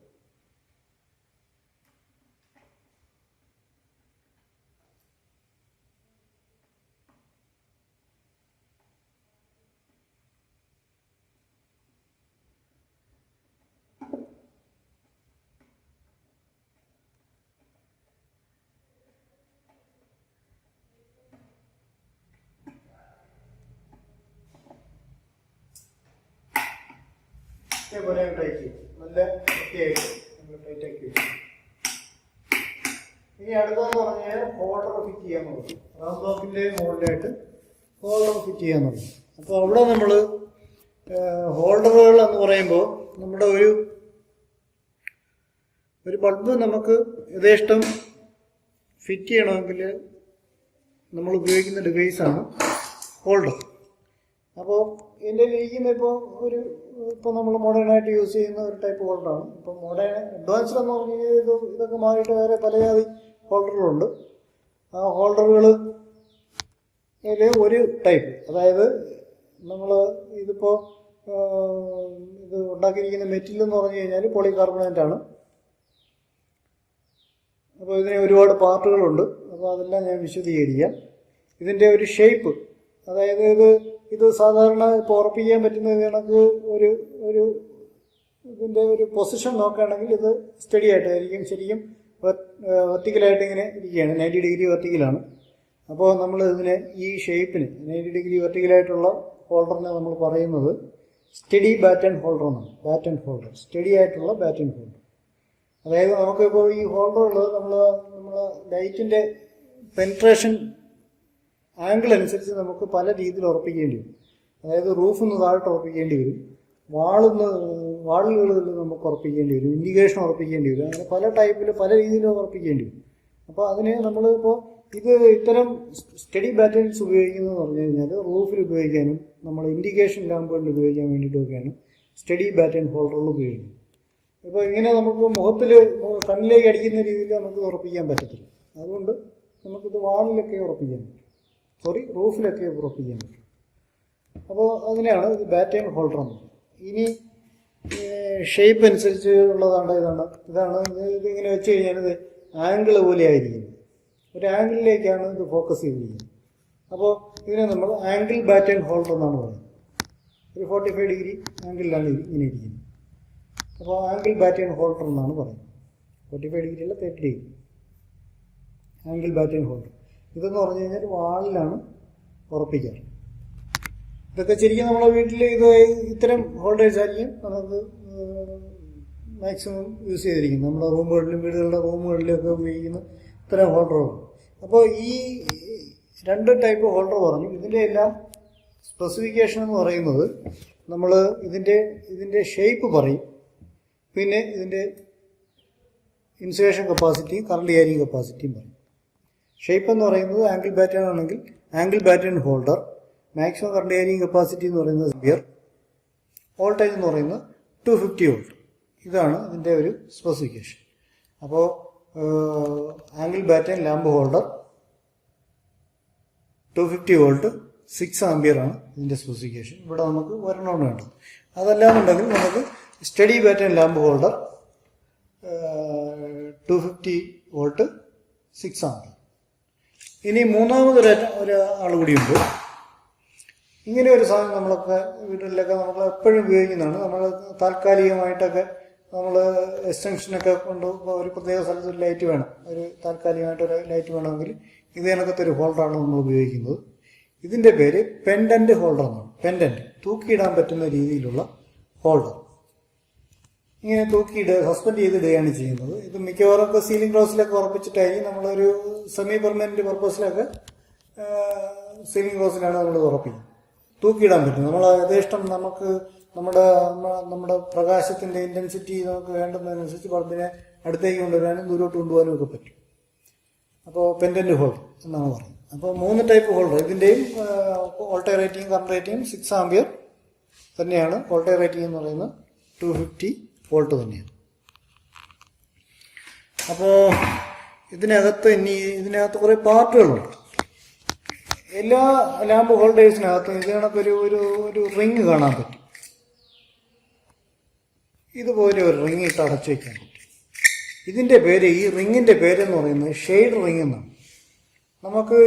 ഇതേപോലെ ടൈറ്റ് ചെയ്യും. നല്ല വൃത്തിയായിട്ട് ടൈറ്റ് ആക്കി വെക്കും. ഇനി അടുത്തതെന്ന് പറഞ്ഞാൽ ഹോൾഡർ ഫിറ്റ് ചെയ്യാന്നുള്ളത്. റൗണ്ട് ബ്ലോക്കിൻ്റെ മുകളിലായിട്ട് ഹോൾഡർ ഫിറ്റ് ചെയ്യാന്നുള്ളത്. അപ്പോൾ അവിടെ നമ്മൾ ഹോൾഡറുകൾ എന്ന് പറയുമ്പോൾ നമ്മുടെ ഒരു ബൾബ് നമുക്ക് യഥേഷ്ടം ഫിറ്റ് ചെയ്യണമെങ്കിൽ നമ്മൾ ഉപയോഗിക്കുന്ന ഡിവൈസാണ് ഹോൾഡർ. അപ്പോൾ എൻ്റെ ഇരിക്കുന്ന ഇപ്പോൾ നമ്മൾ മോഡേണായിട്ട് യൂസ് ചെയ്യുന്ന ഒരു ടൈപ്പ് ഹോൾഡറാണ്. ഇപ്പോൾ മോഡേൺ അഡ്വാൻസ്ഡ് എന്ന് പറഞ്ഞു കഴിഞ്ഞാൽ ഇതൊക്കെ മാറിയിട്ട് വേറെ പല ജാതി ഹോൾഡറുകളുണ്ട്. ആ ഹോൾഡറുകൾ ഒരു ടൈപ്പ്, അതായത് നമ്മൾ ഇതിപ്പോൾ ഇത് ഉണ്ടാക്കിയിരിക്കുന്ന മെറ്റീരിയൽ എന്ന് പറഞ്ഞു കഴിഞ്ഞാൽ പോളികാർബണേറ്റ് ആണ്. അപ്പോൾ ഇതിന് ഒരുപാട് പാർട്ടുകളുണ്ട്. അപ്പോൾ അതെല്ലാം ഞാൻ വിശദീകരിക്കാം. ഇതിൻ്റെ ഒരു ഷേപ്പ്, അതായത് ഇത് സാധാരണ ഇപ്പോൾ ഉറപ്പിക്കാൻ പറ്റുന്ന കണക്ക് ഇതിൻ്റെ ഒരു പൊസിഷൻ നോക്കുകയാണെങ്കിൽ ഇത് സ്റ്റഡി ആയിട്ടായിരിക്കും, ശരിക്കും വെർട്ടിക്കലായിട്ട് ഇങ്ങനെ ഇരിക്കുകയാണ്. 90 ഡിഗ്രി വെർട്ടിക്കലാണ്. അപ്പോൾ നമ്മൾ ഇതിനെ ഈ ഷേപ്പിന് 90 ഡിഗ്രി വെർട്ടിക്കലായിട്ടുള്ള ഹോൾഡറിനെ നമ്മൾ പറയുന്നത് സ്റ്റഡി ബാറ്റൺ ഹോൾഡർ എന്നാണ്. ബാറ്റൺ ഹോൾഡർ, സ്റ്റഡി ആയിട്ടുള്ള ബാറ്റൺ ഹോൾഡർ. അതായത് നമുക്കിപ്പോൾ ഈ ഹോൾഡറുകൾ നമ്മൾ ലൈറ്റിൻ്റെ പെനിട്രേഷൻ ആംഗിൾ അനുസരിച്ച് നമുക്ക് പല രീതിയിൽ ഉറപ്പിക്കേണ്ടി വരും. അതായത് റൂഫിൽ നിന്ന് താഴോട്ട് ഉറപ്പിക്കേണ്ടി വരും, വാളുകളിൽ നമുക്ക് ഉറപ്പിക്കേണ്ടി വരും, ഇൻഡിക്കേഷൻ ഉറപ്പിക്കേണ്ടി വരും. അങ്ങനെ പല ടൈപ്പിൽ പല രീതിയിൽ ഉറപ്പിക്കേണ്ടി വരും. അപ്പോൾ അതിന് നമ്മളിപ്പോൾ ഇത്തരം സ്റ്റഡി ബാറ്റേൺസ് ഉപയോഗിക്കുന്നതെന്ന് പറഞ്ഞു കഴിഞ്ഞാൽ റൂഫിൽ ഉപയോഗിക്കാനും നമ്മൾ ഇൻഡിക്കേഷൻ ലാമ്പുകളിൽ ഉപയോഗിക്കാൻ വേണ്ടിയിട്ടൊക്കെയാണ് സ്റ്റഡി ബാറ്റേൺ ഹോൾഡറുകൾ ഉപയോഗിക്കുന്നത്. ഇപ്പോൾ ഇങ്ങനെ നമുക്ക് കണ്ണിലേക്ക് അടിക്കുന്ന രീതിയിൽ നമുക്ക് ഉറപ്പിക്കാൻ പറ്റത്തില്ല. അതുകൊണ്ട് നമുക്കിത് വാളിലൊക്കെ ഉറപ്പിക്കാൻ പറ്റും, റൂഫിലൊക്കെ ഉറപ്പിക്കാൻ പറ്റും. അപ്പോൾ അതിനെയാണ് ഇത് ബാറ്റേൺ ഹോൾഡർ എന്ന് പറയുന്നത്. ഇനി ഷേപ്പ് അനുസരിച്ച് ഉള്ളതാണ്. ഇതാണ് ഇതിങ്ങനെ വെച്ച് കഴിഞ്ഞാൽ ഇത് ആംഗിൾ പോലെ ആയിരിക്കുന്നത്. ഒരു ആംഗിളിലേക്കാണ് ഇത് ഫോക്കസ് ചെയ്തിരിക്കുന്നത്. അപ്പോൾ ഇതിനെ നമ്മൾ ആംഗിൾ ബാറ്റേൺ ഹോൾഡർ എന്നാണ് പറയുന്നത്. ഒരു 45 ഡിഗ്രി ആംഗിളിലാണ് ഇങ്ങനെ ഇരിക്കുന്നത്. അപ്പോൾ ആംഗിൾ ബാറ്റേൺ ഹോൾഡർ എന്നാണ് പറയുന്നത്. 45 ഡിഗ്രി അല്ല, 30 ഡിഗ്രി ആംഗിൾ ബാറ്റേൺ ഹോൾഡർ. ഇതെന്ന് പറഞ്ഞു കഴിഞ്ഞാൽ വാളിലാണ് ഉറപ്പിക്കാറ്. ഇതൊക്കെ ശരിക്കും നമ്മളെ വീട്ടിൽ ഇത്തരം ഹോൾഡേഴ്സ് ആയിരിക്കും നമുക്ക് മാക്സിമം യൂസ് ചെയ്തിരിക്കുന്നത്. നമ്മുടെ റൂമുകളിലും വീടുകളുടെ റൂമുകളിലൊക്കെ ഉപയോഗിക്കുന്ന ഇത്തരം ഹോൾഡറുകൾ. അപ്പോൾ ഈ 2 ടൈപ്പ് ഹോൾഡർ പറഞ്ഞു. ഇതിൻ്റെ എല്ലാം സ്പെസിഫിക്കേഷൻ എന്ന് പറയുന്നത് നമ്മൾ ഇതിൻ്റെ ഷേപ്പ് പറയും, പിന്നെ ഇതിൻ്റെ ഇൻസുലേഷൻ കപ്പാസിറ്റിയും കറണ്ട് ക്യാരിങ് കപ്പാസിറ്റിയും പറയും. ഷേപ്പ് എന്ന് പറയുന്നത് ആംഗിൾ ബാറ്റേൺ ആണെങ്കിൽ angle batten holder, maximum current carrying capacity എന്ന് പറയുന്നത് ആംപിയർ, വോൾട്ടേജ് എന്ന് പറയുന്നത് 250 വോൾട്ട്. ഇതാണ് ഇതിൻ്റെ ഒരു സ്പെസിഫിക്കേഷൻ. അപ്പോൾ angle batten lamp holder 250 volt 6 ampere ആണ് ഇതിൻ്റെ സ്പെസിഫിക്കേഷൻ. ഇവിടെ നമുക്ക് ഒരെണ്ണം വേണ്ടത്. അതല്ലാന്നുണ്ടെങ്കിൽ നമുക്ക് study batten lamp holder 250 volt 6 ampere. ഇനി ഒരാൾ കൂടിയുണ്ട്. ഇങ്ങനെ ഒരു സാധനം നമ്മളൊക്കെ വീട്ടിലൊക്കെ നമ്മൾ എപ്പോഴും ഉപയോഗിക്കുന്നതാണ്. നമ്മൾ താൽക്കാലികമായിട്ടൊക്കെ നമ്മൾ എക്സ്റ്റൻഷനൊക്കെ കൊണ്ട് ഒരു പ്രത്യേക സ്ഥലത്ത് ഒരു ലൈറ്റ് വേണം, താൽക്കാലികമായിട്ടൊരു ലൈറ്റ് വേണമെങ്കിൽ ഇത് കണക്കത്തെ ഒരു ഹോൾഡറാണ് നമ്മൾ ഉപയോഗിക്കുന്നത്. ഇതിൻ്റെ പേര് പെൻഡന്റ് ഹോൾഡർ എന്നാണ്. പെൻഡന്റ്, തൂക്കിയിടാൻ പറ്റുന്ന രീതിയിലുള്ള ഹോൾഡർ. ഇങ്ങനെ സസ്പെൻഡ് ചെയ്തിടുകയാണ് ചെയ്യുന്നത്. ഇത് മിക്കവാറൊക്കെ സീലിംഗ് റോസിലൊക്കെ ഉറപ്പിച്ചിട്ടായിരിക്കും നമ്മളൊരു സെമി പെർമനന്റ് പർപ്പസിലൊക്കെ സീലിംഗ് റോസിലാണ് നമ്മൾ ഉറപ്പിക്കുന്നത്. തൂക്കിയിടാൻ പറ്റും. നമ്മൾ യഥേഷ്ടം നമുക്ക് നമ്മുടെ പ്രകാശത്തിൻ്റെ ഇൻറ്റൻസിറ്റി നമുക്ക് വേണ്ടുന്നതനുസരിച്ച് ബൾബിനെ അടുത്തേക്ക് കൊണ്ടുവരാനും ദൂരോട്ട് കൊണ്ടുപോകാനും ഒക്കെ പറ്റും. അപ്പോൾ പെൻഡന്റ് ഹോൾഡർ എന്നാണ് പറയുന്നത്. അപ്പോൾ 3 ടൈപ്പ് ഹോൾഡർ. ഇതിൻ്റെയും voltage rating current rating 6 ampere തന്നെയാണ്. വോൾട്ടേജ് റേറ്റിംഗ് എന്ന് പറയുന്നത് 250 വോൾട്ട് തന്നെയാണ്. അപ്പോൾ ഇതിനകത്ത് കുറേ പാർട്ടുകളുണ്ട്. എല്ലാ ലാമ്പ് ഹോൾഡേഴ്സിനകത്തും ഇത് കണക്കൊരു ഒരു റിങ് കാണാൻ പറ്റും. ഇതുപോലെ ഒരു റിങ് ഇട്ട് അടച്ചു വയ്ക്കാൻ പറ്റും. ഈ റിങ്ങിൻ്റെ പേരെന്ന് പറയുന്നത് ഷെയ്ഡ് റിങ് എന്നാണ്. നമുക്ക്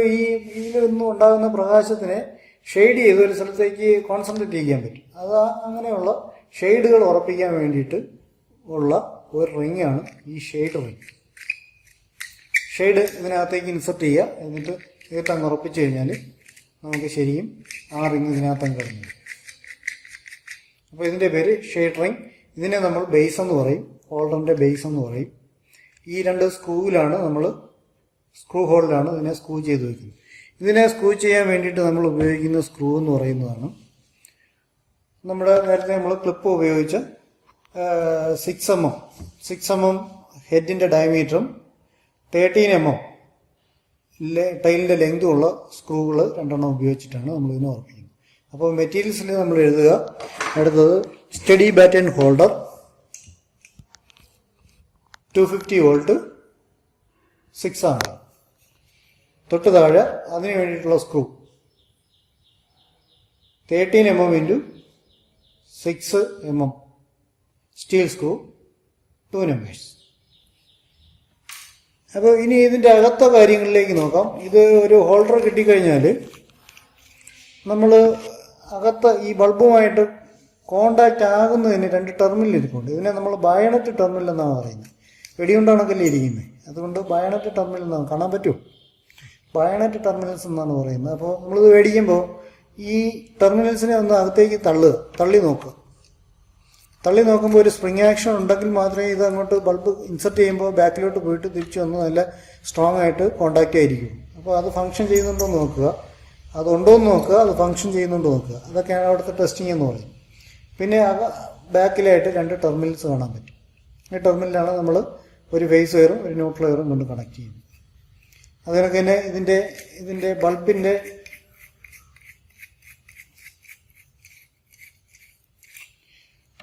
ഇതിൽ നിന്നും ഉണ്ടാകുന്ന പ്രകാശത്തിനെ ഷെയ്ഡ് ചെയ്ത് ഒരു സ്ഥലത്തേക്ക് കോൺസെൻട്രേറ്റ് ചെയ്യാൻ പറ്റും. അങ്ങനെയുള്ള ഷെയ്ഡുകൾ ഉറപ്പിക്കാൻ വേണ്ടിയിട്ട് ഉള്ള ഒരു റിങ്ങാണ് ഈ ഷെയ്ഡ് റിങ്. ഷെയ്ഡ് ഇതിനകത്തേക്ക് ഇൻസെർട്ട് ചെയ്യുക, എന്നിട്ട് അങ്ങ് ഉറപ്പിച്ചു കഴിഞ്ഞാൽ നമുക്ക് ശരിയും ആ റിങ് ഇതിനകത്തങ്ങ് കിടന്നു. അപ്പോൾ ഇതിൻ്റെ പേര് ഷെയ്ഡ് റിങ്. ഇതിനെ നമ്മൾ ബേസ് എന്ന് പറയും, ഹോൾഡറിന്റെ ബേസ് എന്ന് പറയും. ഈ രണ്ട് സ്ക്രൂവിലാണ് സ്ക്രൂ ഹോളിലാണ് ഇതിനെ സ്ക്രൂ ചെയ്ത് വയ്ക്കുന്നത്. ഇതിനെ സ്ക്രൂ ചെയ്യാൻ വേണ്ടിയിട്ട് നമ്മൾ ഉപയോഗിക്കുന്ന സ്ക്രൂ എന്ന് പറയുന്നതാണ് നേരത്തെ നമ്മൾ ക്ലിപ്പ് ഉപയോഗിച്ച 6 mm ഹെഡിന്റെ ഡയമീറ്ററും 13 mm ടൈലിന്റെ ലെങ്തും ഉള്ള സ്ക്രൂകൾ 2 ഉപയോഗിച്ചിട്ടാണ് നമ്മൾ ഇതിനെ വർക്ക് ചെയ്യുന്നത്. അപ്പോൾ മെറ്റീരിയൽസിൽ നമ്മൾ അടുത്തത് സ്റ്റഡി ബാറ്റൺ ഹോൾഡർ 250 വോൾട്ട് 6 ആണ്. തൊട്ട് താഴെ അതിന് വേണ്ടിയിട്ടുള്ള screw 13 mm × 6 mm steel screw 2 numbers. അപ്പോൾ ഇനി ഇതിൻ്റെ അകത്ത കാര്യങ്ങളിലേക്ക് നോക്കാം. ഇത് ഒരു ഹോൾഡർ കിട്ടിക്കഴിഞ്ഞാൽ നമ്മൾ അകത്ത് ഈ ബൾബുമായിട്ട് കോണ്ടാക്റ്റ് ആകുന്നതിന് 2 ടെർമിനൽ ഇരിക്കുന്നുണ്ട്. ഇതിനെ നമ്മൾ ബയണറ്റ് ടെർമിനൽ എന്നാണ് പറയുന്നത്. വെടിയുണ്ടാണക്കല്ലേ ഇരിക്കുന്നത്, അതുകൊണ്ട് ബയണറ്റ് ടെർമിനൽ എന്നാണ് കാണാൻ പറ്റുമോ, ബയണറ്റ് ടെർമിനൽസ് എന്നാണ് പറയുന്നത്. അപ്പോൾ നമ്മളിത് മേടിക്കുമ്പോൾ ഈ ടെർമിനൽസിനെ ഒന്ന് അകത്തേക്ക് തള്ളി നോക്കുമ്പോൾ ഒരു സ്പ്രിങ് ആക്ഷൻ ഉണ്ടെങ്കിൽ മാത്രമേ ഇത് അങ്ങോട്ട് ബൾബ് ഇൻസെർട്ട് ചെയ്യുമ്പോൾ ബാക്കിലോട്ട് പോയിട്ട് തിരിച്ചു വന്ന് നല്ല സ്ട്രോങ് ആയിട്ട് കോണ്ടാക്റ്റ് ആയിരിക്കും. അപ്പോൾ അത് ഫങ്ഷൻ ചെയ്യുന്നുണ്ടോ എന്ന് നോക്കുക, അതുണ്ടോ എന്ന് നോക്കുക, അത് ഫങ്ഷൻ ചെയ്യുന്നുണ്ടോ നോക്കുക. അതൊക്കെയാണ് അവിടുത്തെ ടെസ്റ്റിംഗ് എന്ന് പറയും. പിന്നെ ബാക്കിലായിട്ട് 2 ടെർമിനൽസ് കാണാൻ പറ്റും. ഈ ടെർമിനലാണ് നമ്മൾ ഒരു ഫേസ് വയറും ഒരു ന്യൂട്രൽ വയറും കൊണ്ട് കണക്ട് ചെയ്യുന്നത്. അതിനൊക്കെ തന്നെ ഇതിൻ്റെ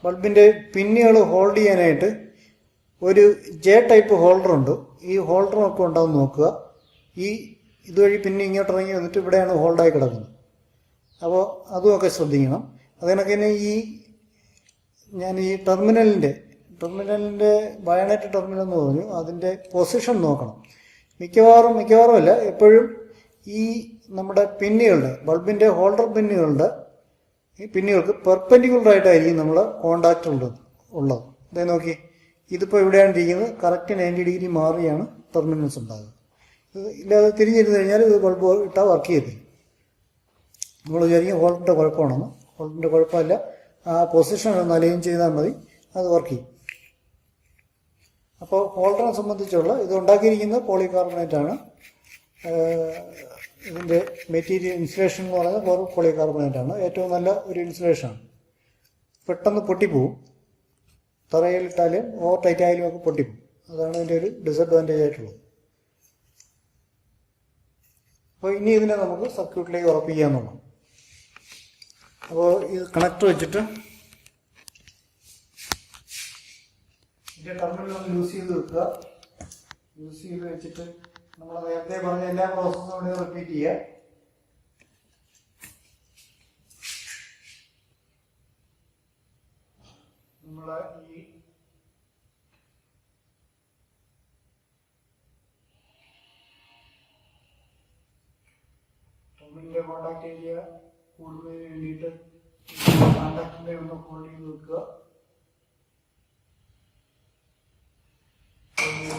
ബൾബിൻ്റെ പിന്നുകൾ ഹോൾഡ് ചെയ്യാനായിട്ട് ഒരു ടൈപ്പ് ഹോൾഡർ ഉണ്ട്. ഈ ഹോൾഡറൊക്കെ ഉണ്ടാവും നോക്കുക. ഇതുവഴി പിന്നെ ഇങ്ങോട്ട് ഇറങ്ങി വന്നിട്ട് ഇവിടെയാണ് ഹോൾഡായി കിടക്കുന്നത്. അപ്പോൾ അതുമൊക്കെ ശ്രദ്ധിക്കണം. അതിനൊക്കെ തന്നെ ഞാൻ ഈ ടെർമിനലിൻ്റെ ബയണറ്റ് ടെർമിനൽ എന്ന് പറഞ്ഞു, അതിൻ്റെ പൊസിഷൻ നോക്കണം. മിക്കവാറും അല്ല, എപ്പോഴും ഈ നമ്മുടെ ബൾബിൻ്റെ ഹോൾഡർ പിന്നുകൾക്ക് പെർപെൻഡിക്കുലർ ആയിട്ടായിരിക്കും നമ്മൾ കോണ്ടാക്റ്റ് ഉള്ളത്. ഇതേ നോക്കി, ഇതിപ്പോൾ ഇവിടെയാണ് ഇരിക്കുന്നത്, കറക്റ്റ് 90 ഡിഗ്രി മാറിയാണ് ടെർമിനൽസ് ഉണ്ടാകുക. ഇല്ലാതെ തിരിഞ്ഞിരുന്ന് കഴിഞ്ഞാൽ ഇത് ബൾബ് ഇട്ടാൽ വർക്ക് ചെയ്തില്ല. നമ്മൾ വിചാരിക്കും ഹോൾഡറിൻ്റെ കുഴപ്പമാണെന്ന്. ഹോൾഡറിൻ്റെ കുഴപ്പമില്ല, ആ പൊസിഷൻ ഒന്ന് അലൈൻ ചെയ്താൽ മതി, അത് വർക്ക് ചെയ്യും. അപ്പോൾ ഹോൾഡറിനെ സംബന്ധിച്ചുള്ള ഇത് ഉണ്ടാക്കിയിരിക്കുന്നത് പോളികാർബണേറ്റ് ആണ്. ഇതിൻ്റെ മെറ്റീരിയൽ ഇൻസുലേഷൻ എന്ന് പറയുന്നത് പോളികാർബണേറ്റ് ആണ്. ഏറ്റവും നല്ല ഒരു ഇൻസുലേഷനാണ്. പെട്ടെന്ന് പൊട്ടിപ്പോവും, തറയിലിട്ടാലും ഓവർ ടൈറ്റ് ആയാലും ഒക്കെ പൊട്ടിപ്പോവും. അതാണ് ഇതിൻ്റെ ഒരു ഡിസഡ്വാൻറ്റേജ് ആയിട്ടുള്ളത്. അപ്പോൾ ഇനി ഇതിനെ നമുക്ക് സർക്യൂട്ടിലേക്ക് ഉറപ്പിക്കാമെന്നുള്ളതാണ്. അപ്പോൾ ഇത് കണക്ടർ വെച്ചിട്ട് ഇതിൻ്റെ ടെർമിനൽ യൂസ് ചെയ്ത് വെക്കുക. യൂസ് ചെയ്ത് വെച്ചിട്ട് നമ്മൾ നേരത്തെ പറഞ്ഞ എല്ലാ പ്രോസസ്സും കൂടി റിപ്പീറ്റ് ചെയ്യുക. നമ്മൾ ഈ ടെർമിനലിന്റെ കോണ്ടാക്ട് ഏരിയ കൂടുന്നതിന് വേണ്ടിയിട്ട് കോണ്ടാക്ടിന്റെ ഒന്ന് ഹോൾഡ് ചെയ്ത് വെക്കുക.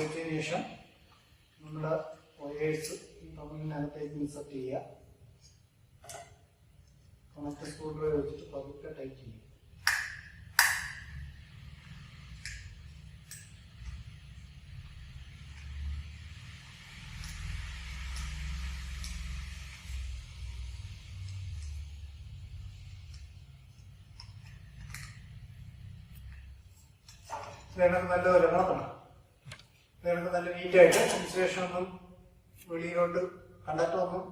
വെച്ചതിന് ശേഷം നമ്മുടെ വയേഴ്സ് ഈ ടെർമിനലിനകത്തേക്ക് ഇൻസെർട്ട് ചെയ്യുക. കണക്ട് സ്ക്രൂ ഡ്രൈവർ വെച്ചിട്ട് പതുക്കെ ടൈറ്റ് ചെയ്യുക. ഇതിനൊക്കെ നല്ലപോലെ നടത്തണം. ഇതിനൊക്കെ നല്ല നീറ്റായിട്ട് ഇൻസുലേഷൻ ഒന്നും വെളിയിലോട്ട് കണ്ടക്ടർ ഒന്നും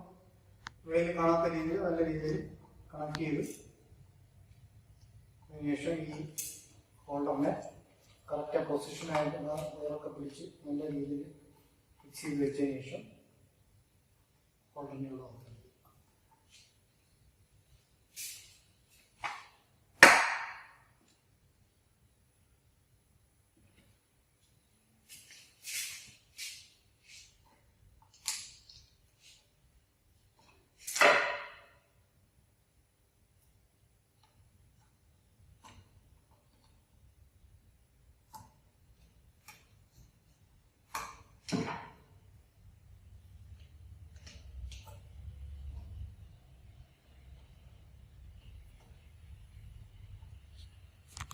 വെളിയിൽ കാണാത്ത രീതിയിൽ നല്ല രീതിയിൽ കണക്ട് ചെയ്ത് അതിനുശേഷം ഈ ഹോൾഡറിനെ കറക്റ്റ് പൊസിഷനായിട്ട് വേറൊക്കെ പിടിച്ച് നല്ല രീതിയിൽ ഫിക്സ് ചെയ്ത് വെച്ചതിന് ശേഷം ഹോൾഡറിനെ ഇവിടെ നോക്കുക.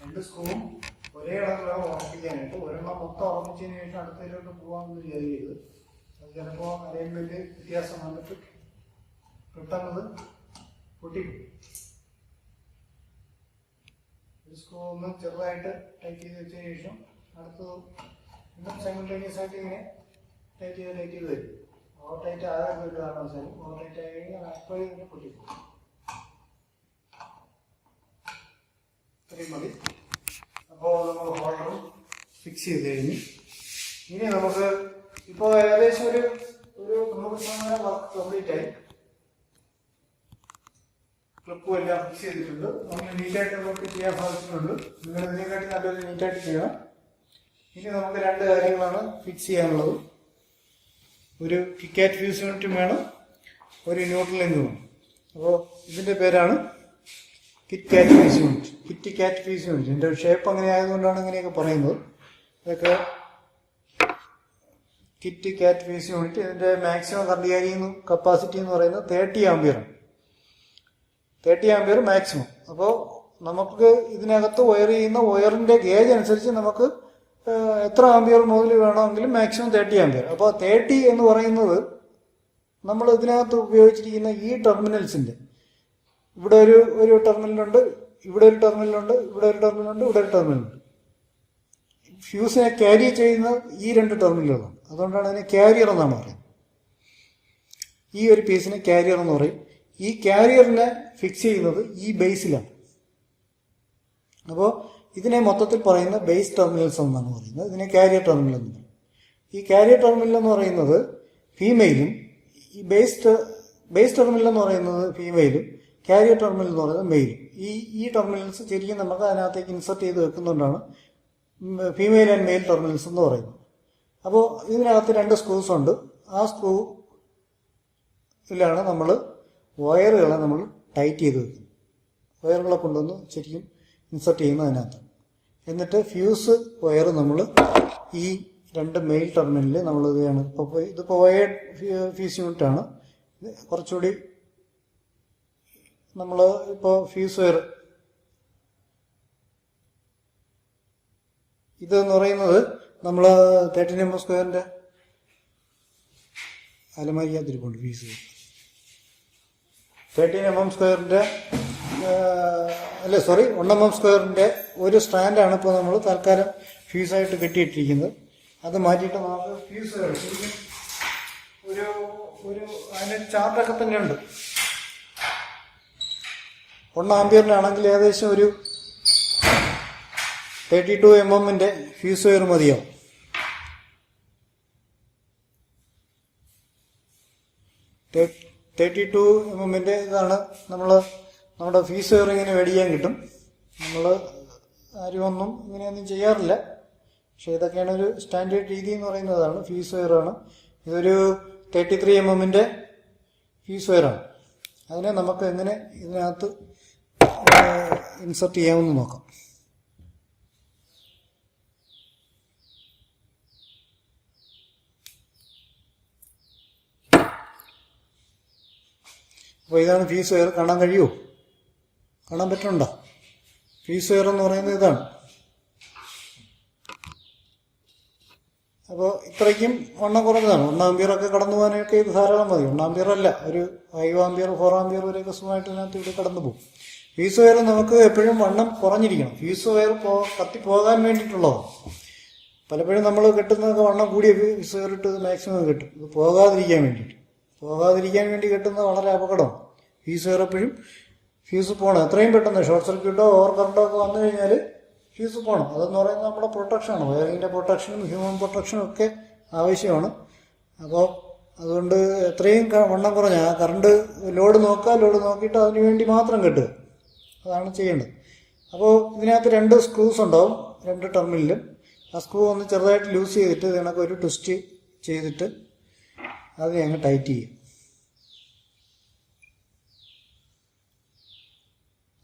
രണ്ട് സ്ക്രൂവും ഒരേ അളവ് വേണം ഉറപ്പിക്കാനായിട്ട്. ഒരെണ്ണം മൊത്തം ഉറപ്പിച്ചതിന് ശേഷം അടുത്തതിലോട്ട് പോകാമെന്ന് വിചാരിക്കരുത്. അത് ചിലപ്പോൾ അലൈൻമെന്റ് വ്യത്യാസം വന്നിട്ട് പെട്ടെന്നത് പൊട്ടിപ്പോകും. ഒരു സ്ക്രൂ ഒന്ന് ചെറുതായിട്ട് ടൈറ്റ് ചെയ്ത് വെച്ചതിന് ശേഷം അടുത്തത് ഇന്നും സൈമിൾട്ടേനിയസ് ആയിട്ട് ഇങ്ങനെ ടൈറ്റ് ചെയ്ത് വരും. ഓവർ ടൈറ്റ് ആകാതെ ഒരു കാരണവശാലും ഓവർ ടൈറ്റ് ആയി കഴിഞ്ഞാൽ അപ്പോഴും ഇങ്ങനെ പൊട്ടിപ്പോകും. ഇത്രയും മതി. അപ്പോൾ നമ്മൾ ഹോൾഡർ ഫിക്സ് ചെയ്ത് കഴിഞ്ഞ് ഇനി നമുക്ക് ഇപ്പോൾ ഏകദേശം ഒരു 90% വർക്ക് കംപ്ലീറ്റ് ആയി. ക്ലിപ്പും എല്ലാം ഫിക്സ് ചെയ്തിട്ടുണ്ട്. നമുക്ക് നീറ്റായിട്ട് നമുക്ക് ചെയ്യാൻ സാധിച്ചിട്ടുണ്ട്. നിങ്ങൾ ഇതിനെക്കാട്ടി നല്ലൊരു നീറ്റായിട്ട് ചെയ്യണം. ഇനി നമുക്ക് രണ്ട് കാര്യങ്ങളാണ് ഫിക്സ് ചെയ്യാനുള്ളത്. ഒരു കിക്കാറ്റ് ഫ്യൂസ് യൂണിറ്റും വേണം, ഒരു ന്യൂട്രൽ ലിങ്കും വേണം. അപ്പോൾ ഇതിൻ്റെ പേരാണ് കിറ്റ് കാറ്റ് ഫ്യൂസ് യൂണിറ്റ്. കിറ്റ് കാറ്റ് ഫ്യൂസ് യൂണിറ്റ്. ഇതിൻ്റെ ഷേപ്പ് അങ്ങനെ ആയതുകൊണ്ടാണ് ഇങ്ങനെയൊക്കെ പറയുന്നത്. ഇതൊക്കെ കിറ്റ് കാറ്റ് ഫ്യൂസ് യൂണിറ്റ്. ഇതിൻ്റെ മാക്സിമം കറണ്ട് ക്യാരിങ് കപ്പാസിറ്റി എന്ന് പറയുന്നത് 30 ആംപിയറാണ്. 30 ആംപിയർ മാക്സിമം. അപ്പോൾ നമുക്ക് ഇതിനകത്ത് വയർ ചെയ്യുന്ന വയറിൻ്റെ ഗേജ് അനുസരിച്ച് നമുക്ക് എത്ര ആംപിയർ മുതൽ വേണമെങ്കിലും മാക്സിമം 30 ആംപിയർ. അപ്പോൾ 30 എന്ന് പറയുന്നത് നമ്മൾ ഇതിനകത്ത് ഉപയോഗിച്ചിരിക്കുന്ന ഈ ടെർമിനൽസിൻ്റെ ഇവിടെ ഒരു ടെർമിനലുണ്ട്, ഇവിടെ ഒരു ടെർമിനലുണ്ട്, ഇവിടെ ഒരു ടെർമിനലുണ്ട്, ഇവിടെ ഒരു ടെർമിനലുണ്ട്. ഫ്യൂസിനെ ക്യാരി ചെയ്യുന്ന ഈ രണ്ട് ടെർമിനലുകളാണ്. അതുകൊണ്ടാണ് അതിനെ ക്യാരിയർ എന്നാണ് പറയുന്നത്. ഈ ഒരു പീസിനെ ക്യാരിയർ എന്ന് പറയും. ഈ ക്യാരിയറിനെ ഫിക്സ് ചെയ്യുന്നത് ഈ ബേസിലാണ്. അപ്പോൾ ഇതിനെ മൊത്തത്തിൽ പറയുന്ന ബേസ് ടെർമിനൽസ് എന്നാണ് പറയുന്നത്. ഇതിനെ കാരിയർ ടെർമിനൽ എന്ന് പറയും. ഈ കാരിയർ ടെർമിനൽ എന്ന് പറയുന്നത് ഫീമെയിലും, ഈ ബേസ് ടെർമിനൽ എന്ന് പറയുന്നത് ഫീമെയിലും, കാരിയർ ടെർമിനൽ എന്ന് പറയുന്നത് മെയിലും. ഈ ടെർമിനൽസ് ശരിക്കും നമുക്ക് അതിനകത്തേക്ക് ഇൻസർട്ട് ചെയ്ത് വെക്കുന്നതുകൊണ്ടാണ് ഫീമെയിൽ ആൻഡ് മെയിൽ ടെർമിനൽസ് എന്ന് പറയുന്നത്. അപ്പോൾ ഇതിനകത്ത് രണ്ട് സ്ക്രൂസ് ഉണ്ട്. ആ സ്ക്രൂയിലാണ് നമ്മൾ വയറുകളെ നമ്മൾ ടൈറ്റ് ചെയ്ത് വെക്കുന്നത്. വയറുകളെ കൊണ്ടുവന്ന് ശരിക്കും ഇൻസർട്ട് ചെയ്യുന്നതിനകത്ത്. എന്നിട്ട് ഫ്യൂസ് വയർ നമ്മൾ ഈ രണ്ട് മെയിൽ ടെർമിനലിൽ നമ്മൾ ഇതാണ്. ഇതിപ്പോൾ വയേർഡ് ഫ്യൂസ് യൂണിറ്റ് ആണ്. കുറച്ചുകൂടി നമ്മൾ ഇപ്പോൾ ഫ്യൂസ് വയർ ഇതെന്ന് പറയുന്നത് നമ്മൾ 13 mm സ്ക്വയറിൻ്റെ അലമാരിക്കകത്തിരിപ്പുണ്ട്. ഫ്യൂസ് 13 mm സ്ക്വയറിൻ്റെ 1 mm സ്ക്വയറിൻ്റെ ഒരു സ്റ്റാൻഡാണ് ഇപ്പോൾ നമ്മൾ തൽക്കാലം ഫ്യൂസായിട്ട് കെട്ടിയിട്ടിരിക്കുന്നത്. അത് മാറ്റിയിട്ട് നമുക്ക് ഫ്യൂസ് ശരിക്കും ഒരു അതിന് ചാർട്ടൊക്കെ തന്നെയുണ്ട്. 1 ആംപിയറിനാണെങ്കിൽ ഏകദേശം ഒരു 32 mm ഫ്യൂസ് വയർ മതിയാവും. 32 mm ഇതാണ് നമ്മുടെ ഫ്യൂസ് വയർ ഇങ്ങനെ മേടിക്കാൻ കിട്ടും. നമ്മൾ ആരും ഇങ്ങനെയൊന്നും ചെയ്യാറില്ല. പക്ഷേ ഇതൊക്കെയാണ് ഒരു സ്റ്റാൻഡേർഡ് രീതി എന്ന് പറയുന്നതാണ്. ഫ്യൂസ് വയറാണ് ഇതൊരു 33 mm ഫ്യൂസ് വയറാണ്. അതിനെ നമുക്ക് എങ്ങനെ ഇതിനകത്ത് ഇൻസർട്ട് ചെയ്യാമെന്ന് നോക്കാം. അപ്പോൾ ഇതാണ് ഫ്യൂസ് വയർ. കാണാൻ കഴിയുമോ? കാണാൻ പറ്റുന്നുണ്ടോ? ഫ്യൂസ് വയർ എന്ന് പറയുന്നത് ഇതാണ്. അപ്പോൾ ഇത്രയ്ക്കും വണ്ണം കുറഞ്ഞതാണ്. 1 ആംപിയറൊക്കെ കടന്നു പോകാനായിട്ട് ഇത് ധാരാളം മതി. 1 ആംപിയർ അല്ല, ഒരു 5 ആംപിയർ 4 ആംപിയർ വരെയൊക്കെ സുഖമായിട്ട് ഇതിനകത്ത് ഇവിടെ കടന്നു പോകും. ഫ്യൂസ് വയർ നമുക്ക് എപ്പോഴും വണ്ണം കുറഞ്ഞിരിക്കണം. ഫ്യൂസ് വയർ കത്തിപ്പോകാൻ വേണ്ടിയിട്ടുള്ളതാണ്. പലപ്പോഴും നമ്മൾ കെട്ടുന്നതൊക്കെ വണ്ണം കൂടിയ ഫ്യൂസ് വയർ ഇട്ട് മാക്സിമം കെട്ടും. ഇത് പോകാതിരിക്കാൻ വേണ്ടി കെട്ടുന്നത് വളരെ അപകടമാണ്. ഫ്യൂസ് വയർ എപ്പോഴും ഫ്യൂസ് പോകണം. എത്രയും പെട്ടെന്ന് ഷോർട്ട് സർക്യൂട്ടോ ഓവർ കറണ്ടോ ഒക്കെ വന്നു കഴിഞ്ഞാൽ ഫ്യൂസ് പോകണം. അതെന്ന് പറയുന്നത് നമ്മുടെ പ്രൊട്ടക്ഷനാണ്. വയറിങ്ങിൻ്റെ പ്രൊട്ടക്ഷനും ഹ്യൂമൻ പ്രൊട്ടക്ഷനും ഒക്കെ ആവശ്യമാണ്. അപ്പോൾ അതുകൊണ്ട് എത്രയും വണ്ണം കുറഞ്ഞ ആ കറണ്ട് ലോഡ് നോക്കിയിട്ട് അതിന് വേണ്ടി മാത്രം കെട്ടുക. അതാണ് ചെയ്യേണ്ടത്. അപ്പോൾ ഇതിനകത്ത് 2 സ്ക്രൂസ് ഉണ്ടാവും 2 ടെർമിനലിലും. ആ സ്ക്രൂ ഒന്ന് ചെറുതായിട്ട് ലൂസ് ചെയ്തിട്ട് ഇതിനൊക്കെ ഒരു ട്വിസ്റ്റ് ചെയ്തിട്ട് അതിനെ അങ്ങ് ടൈറ്റ് ചെയ്യും.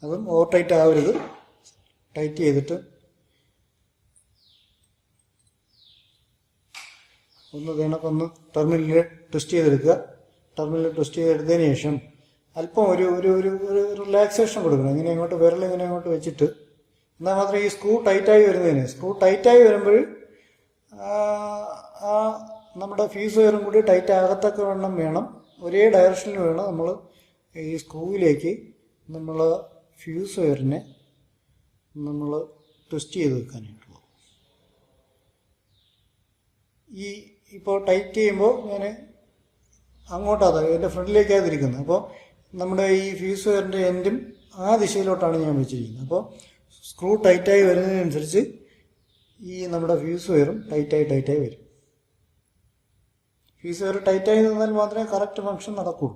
അതും ഓവർ ടൈറ്റ് ആവരുത്. ടൈറ്റ് ചെയ്തിട്ട് ഇതിനൊക്കെ ടെർമിനലിൽ ട്വിസ്റ്റ് ചെയ്തെടുക്കുക. ടെർമിനലിൽ ട്വിസ്റ്റ് ചെയ്തെടുത്തതിന് ശേഷം അല്പം ഒരു റിലാക്സേഷൻ കൊടുക്കണം. ഇങ്ങനെ ഇങ്ങോട്ട് വിരൽ ഇങ്ങനെ അങ്ങോട്ട് വെച്ചിട്ട് എന്നാൽ മാത്രമേ ഈ സ്ക്രൂ ടൈറ്റായി വരുന്നതിന്. സ്ക്രൂ ടൈറ്റായി വരുമ്പോൾ ആ നമ്മുടെ ഫ്യൂസ് വയറും കൂടി ടൈറ്റ് ആകത്തക്ക വണ്ണം വേണം, ഒരേ ഡയറക്ഷനിൽ വേണം നമ്മൾ ഈ സ്ക്രൂവിലേക്ക് നമ്മൾ ഫ്യൂസ് വയറിനെ നമ്മൾ ട്വിസ്റ്റ് ചെയ്ത് വെക്കാനായിട്ടുള്ളത്. ഇപ്പോൾ ടൈറ്റ് ചെയ്യുമ്പോൾ ഞാൻ അങ്ങോട്ടാണ് എൻ്റെ ഫ്രണ്ടിലേക്കാണ് തിരിക്കുന്നത്. അപ്പോൾ നമ്മുടെ ഈ ഫ്യൂസ് വയറിൻ്റെ എൻഡും ആ ദിശയിലോട്ടാണ് ഞാൻ വെച്ചിരിക്കുന്നത്. അപ്പോൾ സ്ക്രൂ ടൈറ്റായി വരുന്നതിനനുസരിച്ച് ഈ നമ്മുടെ ഫ്യൂസ് വയറും ടൈറ്റായി വരും. ഫ്യൂസ് വയർ ടൈറ്റായി നിന്നാൽ മാത്രമേ കറക്റ്റ് ഫങ്ഷൻ നടക്കൂ.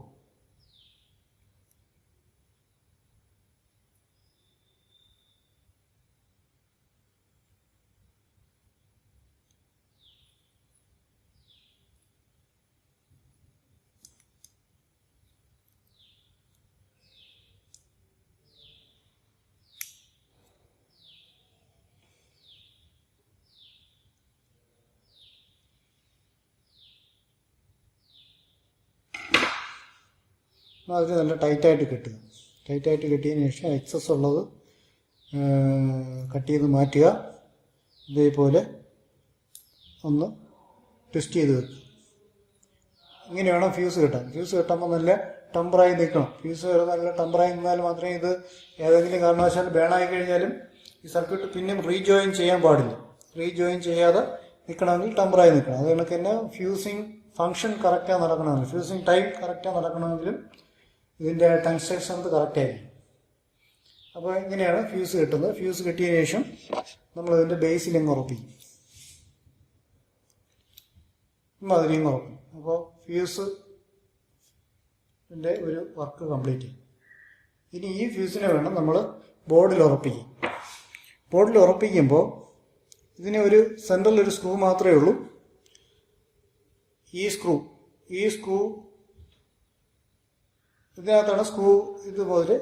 അതിന് നല്ല ടൈറ്റായിട്ട് കെട്ടുക. ടൈറ്റായിട്ട് കെട്ടിയതിന് ശേഷം എക്സസ് ഉള്ളത് കട്ട് ചെയ്ത് മാറ്റുക. ഇതേപോലെ ഒന്ന് ട്വിസ്റ്റ് ചെയ്ത് വെക്കുക. ഇങ്ങനെ വേണം ഫ്യൂസ് കെട്ടാൻ. ഫ്യൂസ് കെട്ടുമ്പോൾ നല്ല ടെമ്പറായി നിൽക്കണം. ഫ്യൂസ് നല്ല ടെമ്പറായി നിന്നാൽ മാത്രമേ ഇത് ഏതെങ്കിലും കാരണവശാൽ ബേണായി കഴിഞ്ഞാലും ഈ സർക്യൂട്ട് പിന്നെയും റീജോയിൻ ചെയ്യാൻ പാടില്ല. റീജോയിൻ ചെയ്യാതെ നിൽക്കണമെങ്കിൽ ടെമ്പറായി നിൽക്കണം. അത് കണക്ക് തന്നെ ഫ്യൂസിങ് ഫങ്ഷൻ കറക്റ്റായി നടക്കണമെങ്കിൽ, ഫ്യൂസിങ് ടൈം കറക്റ്റായി നടക്കണമെങ്കിലും ഇതിൻ്റെ ടങ്സ്റ്റൺ സ്ട്രെങ്ത് കറക്റ്റായിരിക്കും. അപ്പോൾ ഇങ്ങനെയാണ് ഫ്യൂസ് കെട്ടുന്നത്. ഫ്യൂസ് കെട്ടിയതിന് ശേഷം നമ്മളിതിൻ്റെ ബേസിലങ്ങ് ഉറപ്പിക്കും. അതിനെയും ഉറപ്പിക്കും. അപ്പോൾ ഫ്യൂസിൻ്റെ ഒരു വർക്ക് കംപ്ലീറ്റ് ചെയ്യും. ഇനി ഈ ഫ്യൂസിനെ വേണം നമ്മൾ ബോർഡിൽ ഉറപ്പിക്കും. ബോർഡിൽ ഉറപ്പിക്കുമ്പോൾ ഇതിന് ഒരു സെൻട്രൽ ഒരു സ്ക്രൂ മാത്രമേ ഉള്ളൂ. ഈ സ്ക്രൂ ഇതിനകത്താണ് സ്ക്രൂ ഇതുപോലെ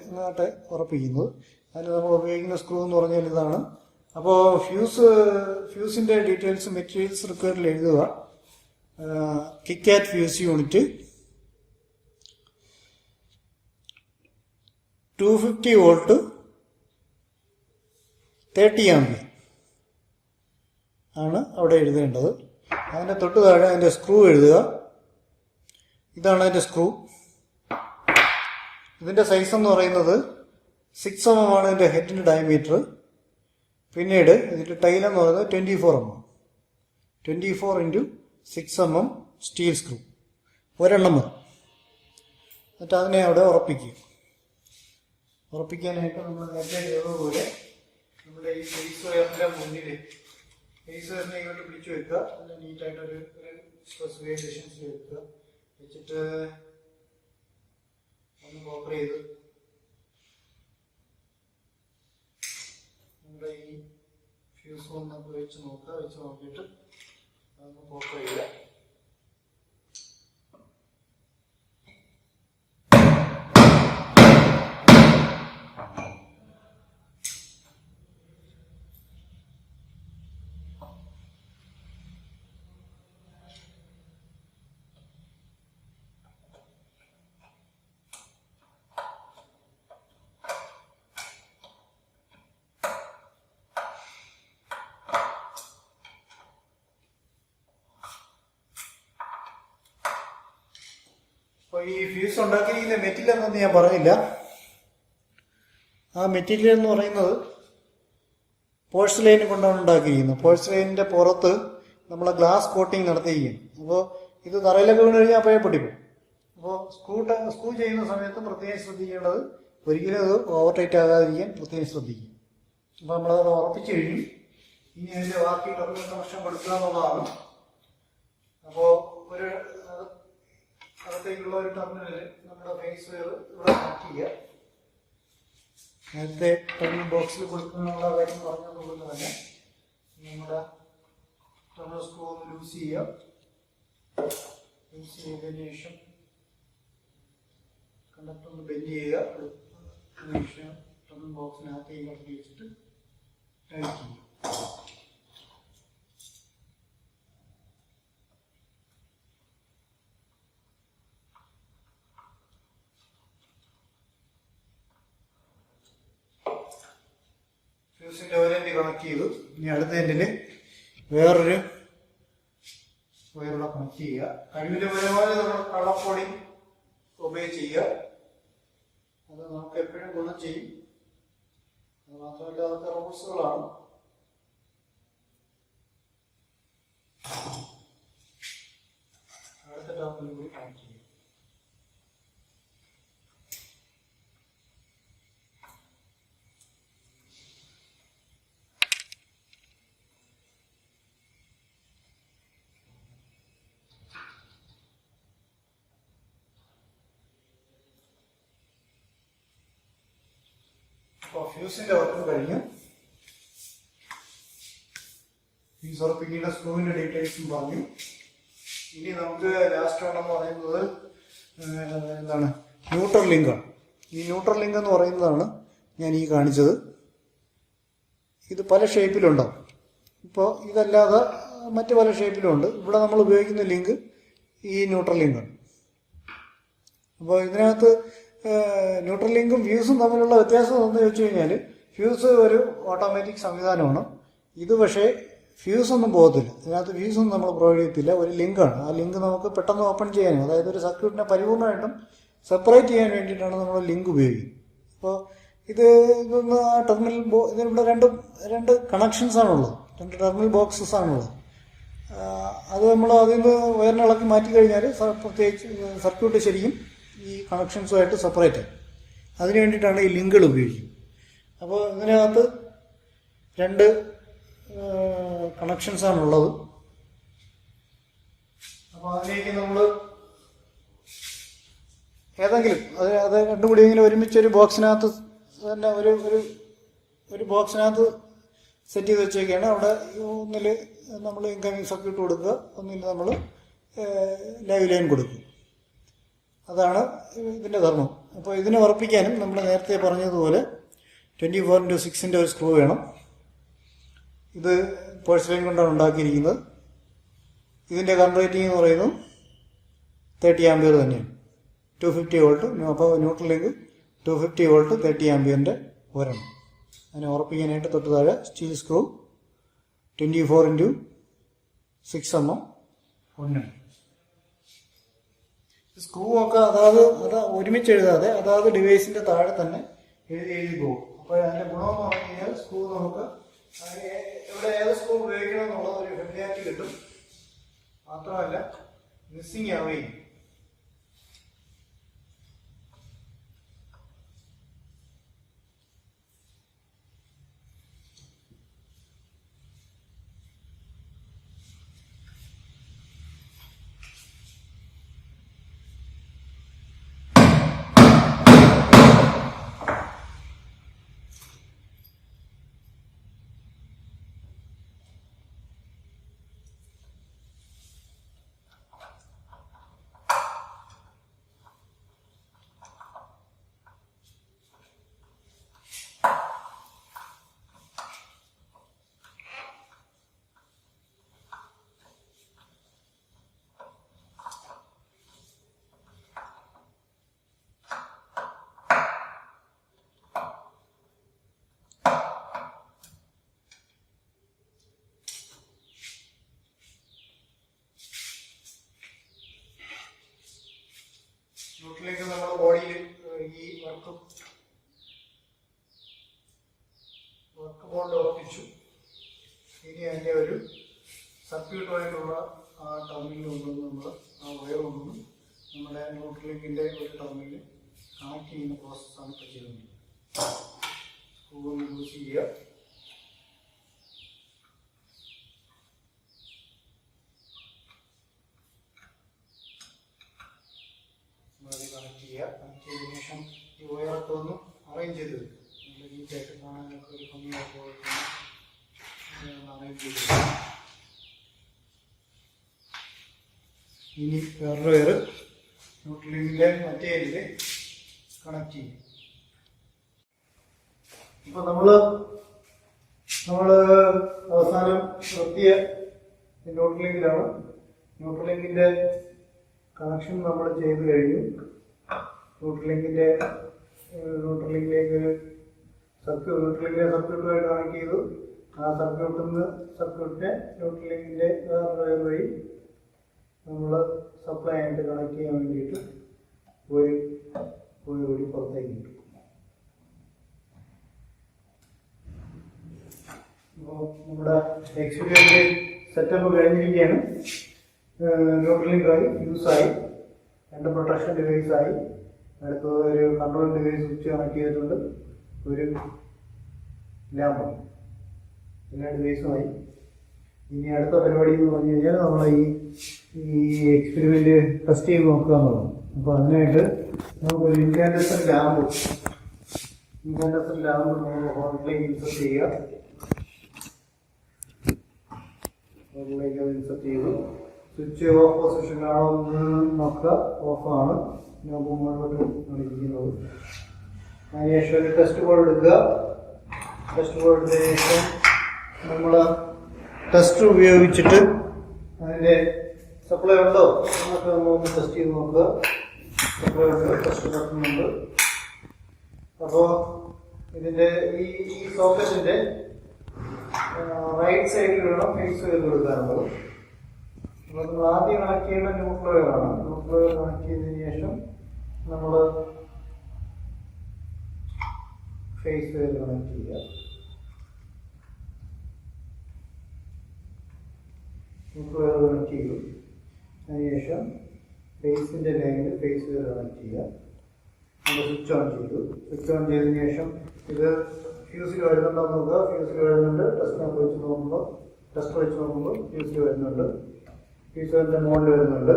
ഇങ്ങോട്ട് ഉറപ്പിക്കുന്നത്. അതിന് നമ്മൾ ഉപയോഗിക്കുന്ന സ്ക്രൂ എന്ന് പറഞ്ഞാൽ ഇതാണ്. അപ്പോൾ ഫ്യൂസിൻ്റെ ഡീറ്റെയിൽസ് മെറ്റീരിയൽസ് റിക്വയറിൽ എഴുതുക. KitKat fuse unit 250 volt 30 ampere ആണ് അവിടെ എഴുതേണ്ടത്. അതിൻ്റെ തൊട്ട് താഴെ അതിൻ്റെ സ്ക്രൂ എഴുതുക. ഇതാണ് അതിൻ്റെ സ്ക്രൂ. ഇതിൻ്റെ സൈസ് എന്ന് പറയുന്നത് 6 mm ആണ് ഇതിൻ്റെ ഹെഡിൻ്റെ ഡയമീറ്റർ. പിന്നീട് ഇതിൻ്റെ ടൈൽ എന്ന് പറയുന്നത് 24 mm. 24 × 6 mm സ്റ്റീൽ സ്ക്രൂ ഒരെണ്ണം മതി. എന്നിട്ട് അതിനെ അവിടെ ഉറപ്പിക്കുക. ഉറപ്പിക്കാനായിട്ട് നമ്മൾ നേരത്തെ ചെയ്തതുപോലെ നമ്മുടെ ഈ ഫേസ് വയറിൻ്റെ മുന്നിൽ ഫേസ് വയറിനെ ഇങ്ങോട്ട് പിടിച്ചു വെക്കുക. അതിന് നീറ്റായിട്ടൊരു സ്പെസിഫൈ ഡിസ്റ്റൻസിൽ വെക്കുക. വെച്ചിട്ട് ഒന്ന് കോപ്പർ ചെയ്ത് നമ്മുടെ ഈ ഫ്യൂസ് ഒന്ന് വെച്ച് നോക്കുക. വെച്ച് നോക്കിയിട്ട് അതൊന്ന് കോപ്പർ ചെയ്യുക. അപ്പോൾ ഈ ഫ്യൂസ് ഉണ്ടാക്കിയിരിക്കുന്ന മെറ്റീരിയൽ എന്നൊന്നും ഞാൻ പറഞ്ഞില്ല. ആ മെറ്റീരിയൽ എന്ന് പറയുന്നത് പോഴ്സലൈൻ കൊണ്ടാണ് ഉണ്ടാക്കിയിരിക്കുന്നത്. പോഴ്സലൈനിൻ്റെ പുറത്ത് നമ്മൾ ഗ്ലാസ് കോട്ടിങ് നടത്തിയിരിക്കും. അപ്പോൾ ഇത് തറയിലൊക്കെ വീണ് കഴിഞ്ഞാൽ അപ്പോഴേ പൊട്ടിപ്പോകും. അപ്പോൾ സ്ക്രൂ ചെയ്യുന്ന സമയത്ത് പ്രത്യേകം ശ്രദ്ധിക്കേണ്ടത് ഒരിക്കലും അത് ഓവർ ടൈറ്റ് ആകാതിരിക്കാൻ പ്രത്യേകം ശ്രദ്ധിക്കും. അപ്പോൾ നമ്മളത് ഉറപ്പിച്ച് കഴിഞ്ഞു. ഇനി അതിൻ്റെ ബാക്കി ടെർമിനൽ കണക്ഷൻ കൊടുക്കുക എന്നുള്ളതാണ്. അപ്പോൾ ഒരു അകത്തേക്കുള്ള ഒരു ടെർമിനൽ നമ്മുടെ ഫേസ് വയർ ഇവിടെ കണക്ട് ചെയ്യുക. നേരത്തെ ടെർമിനൽ ബോക്സിൽ കൊടുക്കാനുള്ള കാര്യം പറഞ്ഞതുപോലെ തന്നെ നമ്മുടെ ടെർമിനൽ സ്ക്രൂ ഒന്ന് ലൂസ് ചെയ്യുക. ലൂസ് ചെയ്തതിന് ശേഷം കണ്ടക്ടർ ഒന്ന് ബെൻഡ് ചെയ്യുക. അതിനുശേഷം ടെർമിനൽ ബോക്സിനകത്തേക്ക് കടത്തി വെച്ചിട്ട് ടൈറ്റ് ചെയ്യുക. ഫ്യൂസിന്റെ ഒരു എൻഡ് കണക്ട് ചെയ്തു. ഇനി അടുത്ത എൻഡിൽ വേറൊരു വയറുള്ള കണക്ട് ചെയ്യുക. കഴിവിന്റെ പരമാവധി നമ്മൾ കളർ കോഡിങ് ഒബേ ചെയ്യുക. അത് നമുക്ക് എപ്പോഴും ഗുണം ചെയ്യും. അത് മാത്രമല്ല അതൊക്കെ റൂൾസുകളാണ്. അടുത്ത ടേമിൽ കൂടി കണക്ട് ചെയ്യും. അപ്പോൾ ഫ്യൂസിന്റെ വർക്കും കഴിഞ്ഞു. ഫ്യൂസ് ഉറപ്പിക്കുന്ന സ്ക്രൂവിന്റെ ഡീറ്റെയിൽസും പറഞ്ഞു. ഇനി നമുക്ക് ലാസ്റ്റ് ഉണ്ടെന്ന് പറയുന്നത് എന്താണ്, ന്യൂട്രൽ ലിങ്കാണ്. ഈ ന്യൂട്രൽ ലിങ്ക് എന്ന് പറയുന്നതാണ് ഞാൻ ഈ കാണിച്ചത്. ഇത് പല ഷേപ്പിലുണ്ടാവും. ഇപ്പോൾ ഇതല്ലാതെ മറ്റ് പല ഷേപ്പിലും ഉണ്ട്. ഇവിടെ നമ്മൾ ഉപയോഗിക്കുന്ന ലിങ്ക് ഈ ന്യൂട്രൽ ലിങ്കാണ്. അപ്പോൾ ഇതിനകത്ത് ന്യൂട്രൽ ലിങ്കും ഫ്യൂസും തമ്മിലുള്ള വ്യത്യാസം എന്ന് ചോദിച്ചു കഴിഞ്ഞാൽ, ഫ്യൂസ് ഒരു ഓട്ടോമാറ്റിക് സംവിധാനമാണ്. ഇത് പക്ഷേ ഫ്യൂസ് ഒന്നും പോകത്തില്ല. ഇതിനകത്ത് ഫ്യൂസ് ഒന്നും നമ്മൾ പ്രൊവൈഡ് ചെയ്യത്തില്ല. ഒരു ലിങ്കാണ്. ആ ലിങ്ക് നമുക്ക് പെട്ടെന്ന് ഓപ്പൺ ചെയ്യാനും, അതായത് ഒരു സർക്യൂട്ടിനെ പരിപൂർണമായിട്ടും സെപ്പറേറ്റ് ചെയ്യാൻ വേണ്ടിയിട്ടാണ് നമ്മൾ ലിങ്ക് ഉപയോഗിക്കുന്നത്. അപ്പോൾ ഇതൊന്ന് ആ ടെർമിനൽ ഇതിനിവിടെ രണ്ട് കണക്ഷൻസ് ആണുള്ളത്, രണ്ട് ടെർമിനൽ ബോക്സസ് ആണുള്ളത്. അത് നമ്മൾ അതിൽ നിന്ന് വയറിനെ ഇളക്കി മാറ്റി കഴിഞ്ഞാൽ പ്രത്യേകിച്ച് സർക്യൂട്ട് ശരിക്കും ഈ കണക്ഷൻസുമായിട്ട് സെപ്പറേറ്റ് ആയി. അതിന് വേണ്ടിയിട്ടാണ് ഈ ലിങ്കുകൾ ഉപയോഗിക്കുന്നത്. അപ്പോൾ ഇതിനകത്ത് രണ്ട് കണക്ഷൻസ് ആണുള്ളത്. അപ്പോൾ അതിലേക്ക് നമ്മൾ ഏതെങ്കിലും അത് രണ്ടും കൂടി ഇങ്ങനെ ഒരുമിച്ച് ഒരു ബോക്സിനകത്ത് തന്നെ ഒരു ബോക്സിനകത്ത് സെറ്റ് ചെയ്ത് വെച്ചേക്കാണ്. അവിടെ ഒന്നിൽ നമ്മൾ ഇൻകമിങ് സർക്യൂട്ട് കൊടുക്കുക, ഒന്നിൽ നമ്മൾ ലൈവ് ലൈൻ കൊടുക്കുക. അതാണ് ഇതിൻ്റെ ധർമ്മം. അപ്പോൾ ഇതിനെ ഉറപ്പിക്കാനും നമ്മൾ നേരത്തെ പറഞ്ഞതുപോലെ 24x6 ഒരു സ്ക്രൂ വേണം. ഇത് പോഴ്സലൈൻ കൊണ്ടാണ് ഉണ്ടാക്കിയിരിക്കുന്നത്. ഇതിൻ്റെ കറണ്ട് റേറ്റിംഗ് എന്ന് പറയുന്നത് 30 ആംപിയർ തന്നെയാണ്. 250 വോൾട്ട്. അപ്പോൾ ന്യൂട്രൽ ലിങ്ക് 250 വോൾട്ട് 30 ആംപിയറിൻ്റെ ഒരെണ്ണം. അതിനെ ഉറപ്പിക്കാനായിട്ട് തൊട്ട് താഴെ സ്റ്റീൽ സ്ക്രൂ 24x6 mm ഒന്നാണ്. സ്ക്രൂ ഒക്കെ അതാത് ഒരുമിച്ച് എഴുതാതെ അതാത് ഡിവൈസിന്റെ താഴെ തന്നെ എഴുതി പോകും. അപ്പോൾ അതിന്റെ ഗുണമെന്ന് പറഞ്ഞു കഴിഞ്ഞാൽ സ്ക്രൂ നമുക്ക് ഇവിടെ ഏത് സ്ക്രൂ ഉപയോഗിക്കണം എന്നുള്ളത് ഒരു ഫെമിലിയാരിറ്റി കിട്ടും. മാത്രമല്ല മിസ്സിങ് ആവുകയും. ന്യൂട്രലിലേക്ക് നമ്മൾ ബോഡിയിൽ ഈ വർക്ക് ബോർഡ് ഉറപ്പിച്ചു. ഇനി അതിൻ്റെ ഒരു സർക്യൂട്ടുമായിട്ടുള്ള ആ ടെർമിനൽ കൊണ്ടുവന്ന് നമ്മൾ ആ വയർ കൊണ്ടുവന്ന് നമ്മുടെ ന്യൂട്രലിങ്കിൻ്റെ ഒരു ടെർമിനൽ കണക്ട് ചെയ്യുന്ന പ്രോസസ്സാണ് ഇപ്പോൾ ചെയ്യുന്നത്. സ്ക്രൂ ഒന്ന് യൂസ് ചെയ്യുക. കണക്ട് ചെയ്യുക. കണക്ട് ചെയ്തതിനു ശേഷം ഈ വയറൊക്കെ ഒന്ന് അറേഞ്ച് ചെയ്ത് വെക്കുക. നല്ല നീറ്റായിട്ട് കാണാനൊക്കെ ഒരു ഭംഗിയായിട്ട് അറേഞ്ച് ചെയ്ത് വെക്കുക. ഇനി വേറൊരു വയർ ന്യൂട്രലിങ്ങിൻ്റെ മറ്റേ ഏരിയയിൽ കണക്ട് ചെയ്യും. ഇപ്പൊ നമ്മള് അവസാനം നിർത്തിയ ന്യൂട്രലിങ്കിലാണ്. ന്യൂട്രലിങ്കിന്റെ കണക്ഷൻ നമ്മൾ ചെയ്ത് കഴിഞ്ഞു. ന്യൂട്രലിങ്കിലേക്ക് ന്യൂട്രലിങ്ങിനെ സർക്യൂട്ടുമായിട്ട് കണക്ട് ചെയ്തു. ആ സർക്യൂട്ടിനെ ന്യൂട്രലിങ്ങിൻ്റെ വേറെ വഴി നമ്മൾ സപ്ലൈ ആയിട്ട് കണക്ട് ചെയ്യാൻ വേണ്ടിയിട്ട് ഒരു കൂടി പുറത്തേക്ക് കിട്ടും. അപ്പോൾ നമ്മുടെ എക്സ്പീരിയൻസ് സെറ്റപ്പ് കഴിഞ്ഞിരിക്കുകയാണ്. ന്യൂട്രലിംഗായി ഫ്യൂസായി, 2 പ്രൊട്ടക്ഷൻ ഡിവൈസായി, അടുത്തത് ഒരു കൺട്രോൾ ഡിവൈസ് സ്വിച്ച് കണക്ട് ചെയ്തിട്ടുണ്ട്, ഒരു ലാമ്പ്, എല്ലാ ഡിവൈസുമായി. ഇനി അടുത്ത പരിപാടി എന്ന് പറഞ്ഞു കഴിഞ്ഞാൽ നമ്മൾ ഈ എക്സ്പെരിമെന്റ് ടെസ്റ്റ് ചെയ്ത് നോക്കുക എന്നുള്ളതാണ്. അപ്പോൾ അതിനായിട്ട് നമുക്കൊരു ഇൻകാൻഡസൻ ലാമ്പ് നമ്മൾ ഹോളിലേക്ക് ഇൻസെർട്ട് ചെയ്യുക. ഹോളിലേക്ക് അത് ഇൻസെർട്ട് ചെയ്തു. സ്വിച്ച് ഓഫ് പൊസിഷനിലാണോ എന്ന് നോക്കുക. ഓഫാണ്, ഞാൻ മുമ്പോട്ട് ഇരിക്കുന്നത്. അതിനുശേഷം ഒരു ടെസ്റ്റ് ബോർഡ് എടുക്കുക. ടെസ്റ്റ് ബോർഡ് എടുത്തതിന് ശേഷം നമ്മൾ ടെസ്റ്റർ ഉപയോഗിച്ചിട്ട് അതിൻ്റെ സപ്ലൈ ഉണ്ടോ എന്നൊക്കെ നമ്മളൊന്ന് ടെസ്റ്റ് ചെയ്ത് നോക്കുക. സപ്ലൈ ഉണ്ട്, ടെസ്റ്റ് നടത്തുന്നുണ്ട്. അപ്പോൾ ഇതിൻ്റെ ഈ സോക്കറ്റിൻ്റെ റൈറ്റ് സൈഡിൽ വേണം ഫേസ് വയർ കൊടുക്കാനുള്ളത്. അപ്പോൾ നമ്മൾ ആദ്യം കണക്ട് ചെയ്യുന്ന ന്യൂട്രൽ വയറാണ്. ന്യൂട്രൽ വയർ കണക്ട് ചെയ്തതിന് ശേഷം നമ്മൾ ഫേസ് വയർ കണക്ട് ചെയ്യുക. ന്യൂട്രൽ വയർ കണക്ട് ചെയ്തു. അതിനുശേഷം ഫേസിൻ്റെ ലൈനിൽ ഫേസ് വയർ കണക്ട് ചെയ്യുക. നമ്മൾ സ്വിച്ച് ഓൺ ചെയ്തു. സ്വിച്ച് ഓൺ ചെയ്തതിന് ശേഷം ഇത് ഫ്യൂസിൽ വരുന്നുണ്ടോ നോക്കുക. ഫ്യൂസിൽ വരുന്നുണ്ട്. ടെസ്റ്റർ വെച്ച് നോക്കുമ്പോൾ ഫ്യൂസിൽ വരുന്നുണ്ട്. ഫ്യൂസിൻ്റെ മുകളിൽ വരുന്നുണ്ട്.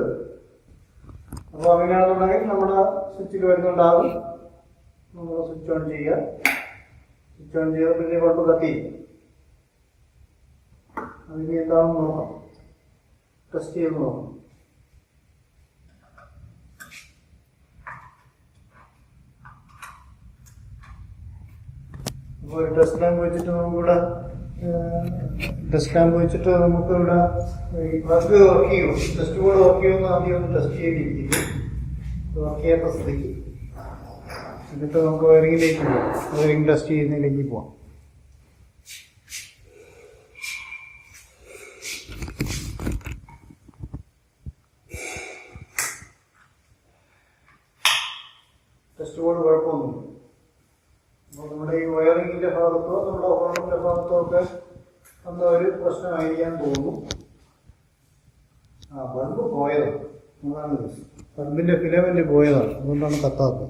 അപ്പോൾ അങ്ങനെയാണെന്നുണ്ടെങ്കിൽ നമ്മുടെ സ്വിച്ചിൽ വരുന്നുണ്ടാകും. നമ്മൾ സ്വിച്ച് ഓൺ ചെയ്യുക. സ്വിച്ച് ഓൺ ചെയ്ത് പിന്നെ ബൾബ് കത്തി. അതിന് എന്താണെന്ന് നോക്കാം, ടെസ്റ്റ് ചെയ്ത് നോക്കാം. അപ്പോൾ ടെസ്റ്റ് ലാമ്പ് വെച്ചിട്ട് നമുക്കിവിടെ ഈ ബൾബ് വർക്ക് ചെയ്യുമോ, ടെസ്റ്റ് ബോർഡ് വർക്ക് ചെയ്യുമെന്ന് ആദ്യം ഒന്ന് ടെസ്റ്റ് ചെയ്തിരിക്കുന്നു. വർക്ക് ചെയ്യാത്ത സ്ഥിതിക്ക് എന്നിട്ട് നമുക്ക് വയറിങ്ങിലേക്ക് പോകാം. വയറിങ് ടെസ്റ്റ് ചെയ്യുന്നതിലേക്ക് പോവാം. ടെസ്റ്റ് ബോർഡ് കുഴപ്പമൊന്നുമില്ല. അപ്പോൾ നമ്മുടെ ഈ വയറിങ്ങിൻ്റെ ഭാഗത്തോ നമ്മുടെ ഹോളിൻ്റെ ഭാഗത്തോ ഒക്കെ എന്തോ ഒരു പ്രശ്നമായിരിക്കാൻ തോന്നുന്നു. ബൾബ് പോയതാണ്, അതാണ് ബൾബിൻ്റെ ഫിലമെന്റ് പോയതാണ്, അതുകൊണ്ടാണ് കത്താത്തത്.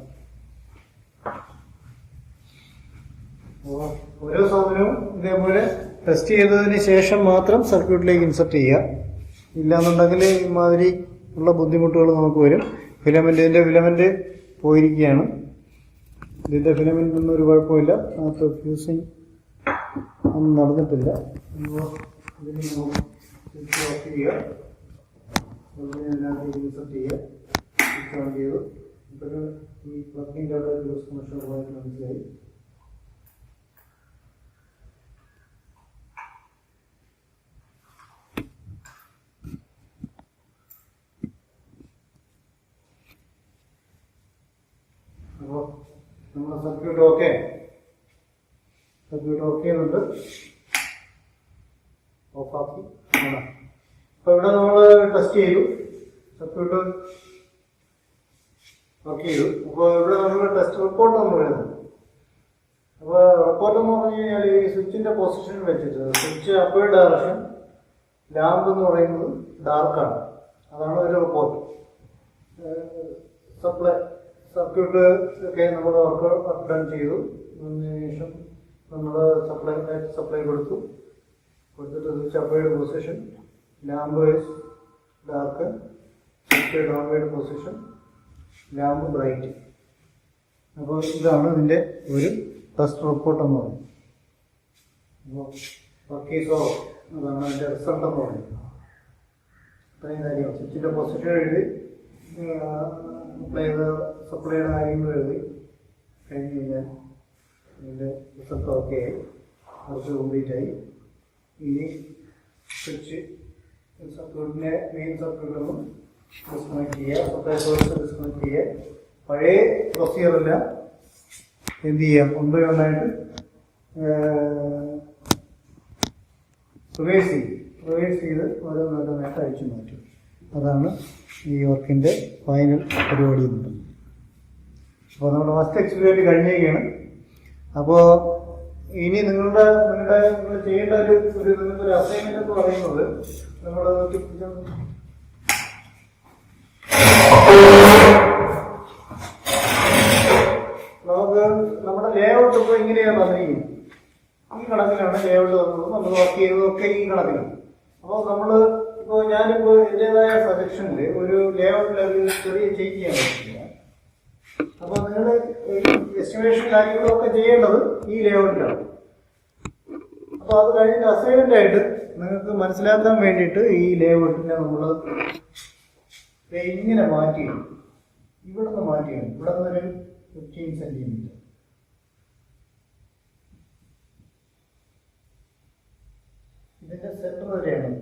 അപ്പോൾ ഓരോ സാധനവും ഇതേപോലെ ടെസ്റ്റ് ചെയ്തതിന് ശേഷം മാത്രം സർക്യൂട്ടിലേക്ക് ഇൻസെർട്ട് ചെയ്യുക. ഇല്ലാന്നുണ്ടെങ്കിൽ ഇമാതിരി ഉള്ള ബുദ്ധിമുട്ടുകൾ നമുക്ക് വരും. ഇതിൻ്റെ ഫിലമെന്റ് പോയിരിക്കുകയാണ്. ഇതിൻ്റെ ഫിലമെന്റിനൊന്നും ഒരു കുഴപ്പമില്ല. അതിനകത്ത് ഫ്യൂസിങ് ഒന്നും നടന്നിട്ടില്ല. ഇതിന് സ്വിച്ച് ഓഫ് ചെയ്യുക. ഇതിനകത്ത് ഇൻസെർട്ട് ചെയ്യുക. സ്വിച്ച് ഓൺ ചെയ്തു. ഇപ്പോൾ ഈ പ്ലഗിൻ്റെ അവിടെ ലൂസ് കണക്ഷൻ പോയിട്ട് മനസ്സിലായി. അപ്പോൾ നമ്മുടെ സർക്യൂട്ട് ഓക്കെ എന്നുണ്ട്. ഓഫാക്കി. അപ്പോൾ ഇവിടെ നമ്മൾ ടെസ്റ്റ് ചെയ്തു, സർക്യൂട്ട് വർക്ക് ചെയ്തു. അപ്പോൾ ഇവിടെ നമ്മൾ ടെസ്റ്റ് റിപ്പോർട്ട് നമ്മൾ എഴുതുന്നു. അപ്പോൾ റിപ്പോർട്ട് എന്ന് പറഞ്ഞു കഴിഞ്ഞാൽ ഈ സ്വിച്ചിൻ്റെ പൊസിഷൻ വെച്ചിട്ട് സ്വിച്ച് അപ്പർ ഡയറക്ഷൻ, ലാമ്പ് എന്ന് പറയുന്നത് ഡാർക്കാണ്, അതാണ് ഒരു റിപ്പോർട്ട്. സർക്യൂട്ട് ഒക്കെ നമ്മൾ വർക്ക് ഡൺ ചെയ്തു. അതിനുശേഷം നമ്മൾ സപ്ലൈ കൊടുത്തിട്ട് switch appeared position, lamp is dark, switch downward position, lamp bright. അപ്പോൾ ഇതാണ് ഇതിൻ്റെ ഒരു ടെസ്റ്റ് റിപ്പോർട്ട് എന്ന് പറയുന്നത്. അപ്പോൾ വർക്ക് ഈസ് ഓഫ്, അതാണ് അതിൻ്റെ റിസൾട്ട് എന്ന് പറയുന്നത്. ഇത്രയും കാര്യം സ്വിച്ചിൻ്റെ പൊസിഷൻ എഴുതി, സപ്ലൈയുടെ കാര്യങ്ങൾ എഴുതി കഴിഞ്ഞ് കഴിഞ്ഞാൽ ഇതിൻ്റെ റിസൾട്ട് ഓക്കെ ആയി, കുറച്ച് കംപ്ലീറ്റ് ആയി. ഇനി സ്വിച്ച് സർക്യൂട്ടിൻ്റെ മെയിൻ സർക്യൂട്ടൊന്നും ഡിസ്കണക്ട് ചെയ്യുക, സപ്ലൈ സോഴ്സ് ഡിസ്കണക്ട് ചെയ്യുക. പഴയ പ്രൊസീജിയറെല്ലാം എന്ത് ചെയ്യാം, 1 by 1 ആയിട്ട് റിവേഴ്സ് ചെയ്ത് ഓരോന്നോരോന്നായിട്ട് അഴിച്ചു മാറ്റും. അതാണ് ഈ വർക്കിൻ്റെ ഫൈനൽ പരിപാടി എന്ന് പറയുന്നത്. അപ്പോൾ നമ്മുടെ ഫസ്റ്റ് എക്സ്പീരിയൻസ് കഴിഞ്ഞേക്കാണ്. അപ്പോൾ ഇനി നിങ്ങൾ ചെയ്യേണ്ട നിങ്ങൾക്കൊരു അസൈൻമെന്റ് എന്ന് പറയുന്നത് നമ്മൾ നമുക്ക് നമ്മുടെ ലേഔട്ട് ഇപ്പോൾ ഇങ്ങനെയാണ് തന്നിരിക്കുന്നത്. ഈ കണക്കിലാണ് ലേഔട്ട് തന്നത്. നമ്മൾ വർക്ക് ചെയ്തതൊക്കെ ഈ കണക്കിലാണ്. അപ്പോൾ നമ്മൾ ഞാനിപ്പോൾ എൻ്റെതായ സജഷനിൽ ഒരു ലേഔട്ടിൽ ഒരു ചെറിയ ചേഞ്ച് ചെയ്യാൻ പറ്റില്ല. അപ്പോൾ നിങ്ങൾ എസ്റ്റിമേഷൻ കാര്യങ്ങളൊക്കെ ചെയ്യേണ്ടത് ഈ ലേഔട്ടിലാണ്. അപ്പോൾ അത് കഴിഞ്ഞിട്ട് അസൈൻമെന്റ് ആയിട്ട് നിങ്ങൾക്ക് മനസ്സിലാക്കാൻ വേണ്ടിയിട്ട് ഈ ലേഔട്ടിനെ നമ്മൾ ഇങ്ങനെ മാറ്റിയിടും. ഇവിടെ നിന്ന് മാറ്റിയിടും. ഇവിടെ നിന്നൊരു 15 സെന്റിമീറ്റർ. ഇതിന്റെ സെന്റർ വരെയാണ്.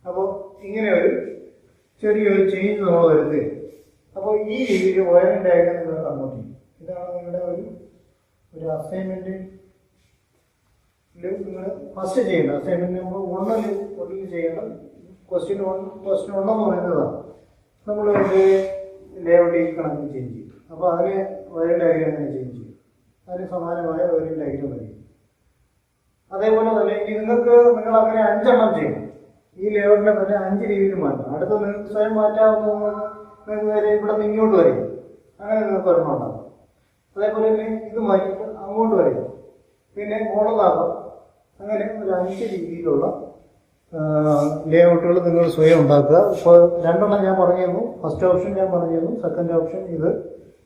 അപ്പോൾ ഇങ്ങനെ ഒരു ചെറിയൊരു ചേഞ്ച് നമ്മൾ വരുന്നത്. അപ്പോൾ ഈ രീതിയിൽ വയറിംഗ് ഡയഗ്രം നിങ്ങൾ കൺവേർട്ട് ചെയ്യും. ഇതാണ് നിങ്ങളുടെ ഒരു അസൈൻമെന്റ് നിങ്ങൾ ഫസ്റ്റ് ചെയ്യേണ്ട അസൈൻമെന്റ് നമ്മൾ ഒന്നിൽ ചെയ്യേണ്ട ക്വസ്റ്റ്യൻ ഒന്നെന്ന് പറയുന്നതാണ് നമ്മൾ ലേഔട്ട് ഈ കണക്കിന് ചേഞ്ച് ചെയ്യും. അപ്പോൾ അതിന് വയറിംഗ് ഡയഗ്രം അങ്ങനെ ചേഞ്ച് ചെയ്യും. അതിന് സമാനമായ വയറിംഗ് ഡയഗ്രം വരും. അതേപോലെ തന്നെ ഇനി നിങ്ങൾ അങ്ങനെ 5 എണ്ണം ചെയ്യണം. ഈ ലേഔട്ടിനെ തന്നെ 5 രീതിയിൽ മാറ്റണം. അടുത്ത് നിങ്ങൾക്ക് സ്വയം മാറ്റാവുന്ന നിങ്ങൾക്ക് വരെ ഇവിടെ നിന്ന് ഇങ്ങോട്ട് വരും. അങ്ങനെ നിങ്ങൾക്ക് ഒരെണ്ണം ഉണ്ടാകും. അതേപോലെ തന്നെ ഇത് മാറ്റിയിട്ട് അങ്ങോട്ട് വരും. പിന്നെ മുകളിലാക്കാം. അങ്ങനെ ഒരു 5 രീതിയിലുള്ള ലേഔട്ടുകൾ നിങ്ങൾ സ്വയം ഉണ്ടാക്കുക. ഇപ്പോൾ 2 എണ്ണം ഞാൻ പറഞ്ഞു തന്നു. ഫസ്റ്റ് ഓപ്ഷൻ ഞാൻ പറഞ്ഞു തന്നു. സെക്കൻഡ് ഓപ്ഷൻ ഇത്.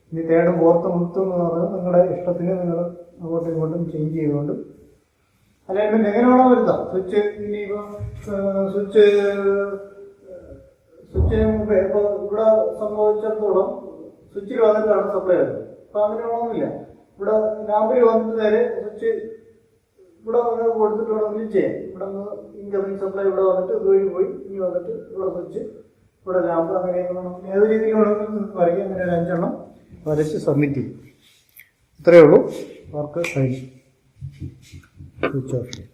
ഇനി തേർഡും ഫോർത്തും ഫിഫ്ത്തും എന്ന് പറഞ്ഞാൽ നിങ്ങളുടെ ഇഷ്ടത്തിന് നിങ്ങൾ അങ്ങോട്ടും ഇങ്ങോട്ടും ചേഞ്ച് ചെയ്തുകൊണ്ട് അലൈൻമെന്റ് എങ്ങനെ വേണോ വരുത്താം. സ്വിച്ച് ഇനിയിപ്പോൾ സ്വിച്ചിന് ഇപ്പോൾ ഇവിടെ സംഭവിച്ചിടത്തോളം സ്വിച്ചിൽ വന്നിട്ടാണ് സപ്ലൈ വരുന്നത്. അപ്പോൾ അങ്ങനെ വേണമെന്നില്ല. ഇവിടെ ലാമ്പിൽ വന്നിട്ട് നേരെ സ്വിച്ച് ഇവിടെ കൊടുത്തിട്ട് വേണമെങ്കിലും ചെയ്യാം. ഇവിടെ നിന്ന് ഇൻകമിങ് സപ്ലൈ ഇവിടെ വന്നിട്ട് ഇതുവഴി പോയി ഇനി വന്നിട്ട് ഇവിടെ സ്വിച്ച് ഇവിടെ ലാമ്പ് അങ്ങനെ ഏത് രീതിയിൽ വേണമെങ്കിലും നിങ്ങൾക്ക് വരയ്ക്കാം. അങ്ങനെ ഒരു 5 എണ്ണം വരച്ച് സബ്മിറ്റ് ചെയ്യും. ഇത്രയേ ഉള്ളൂ. വർക്ക് കഴിഞ്ഞു. സ്വിച്ച് ഓഫ് ചെയ്യും.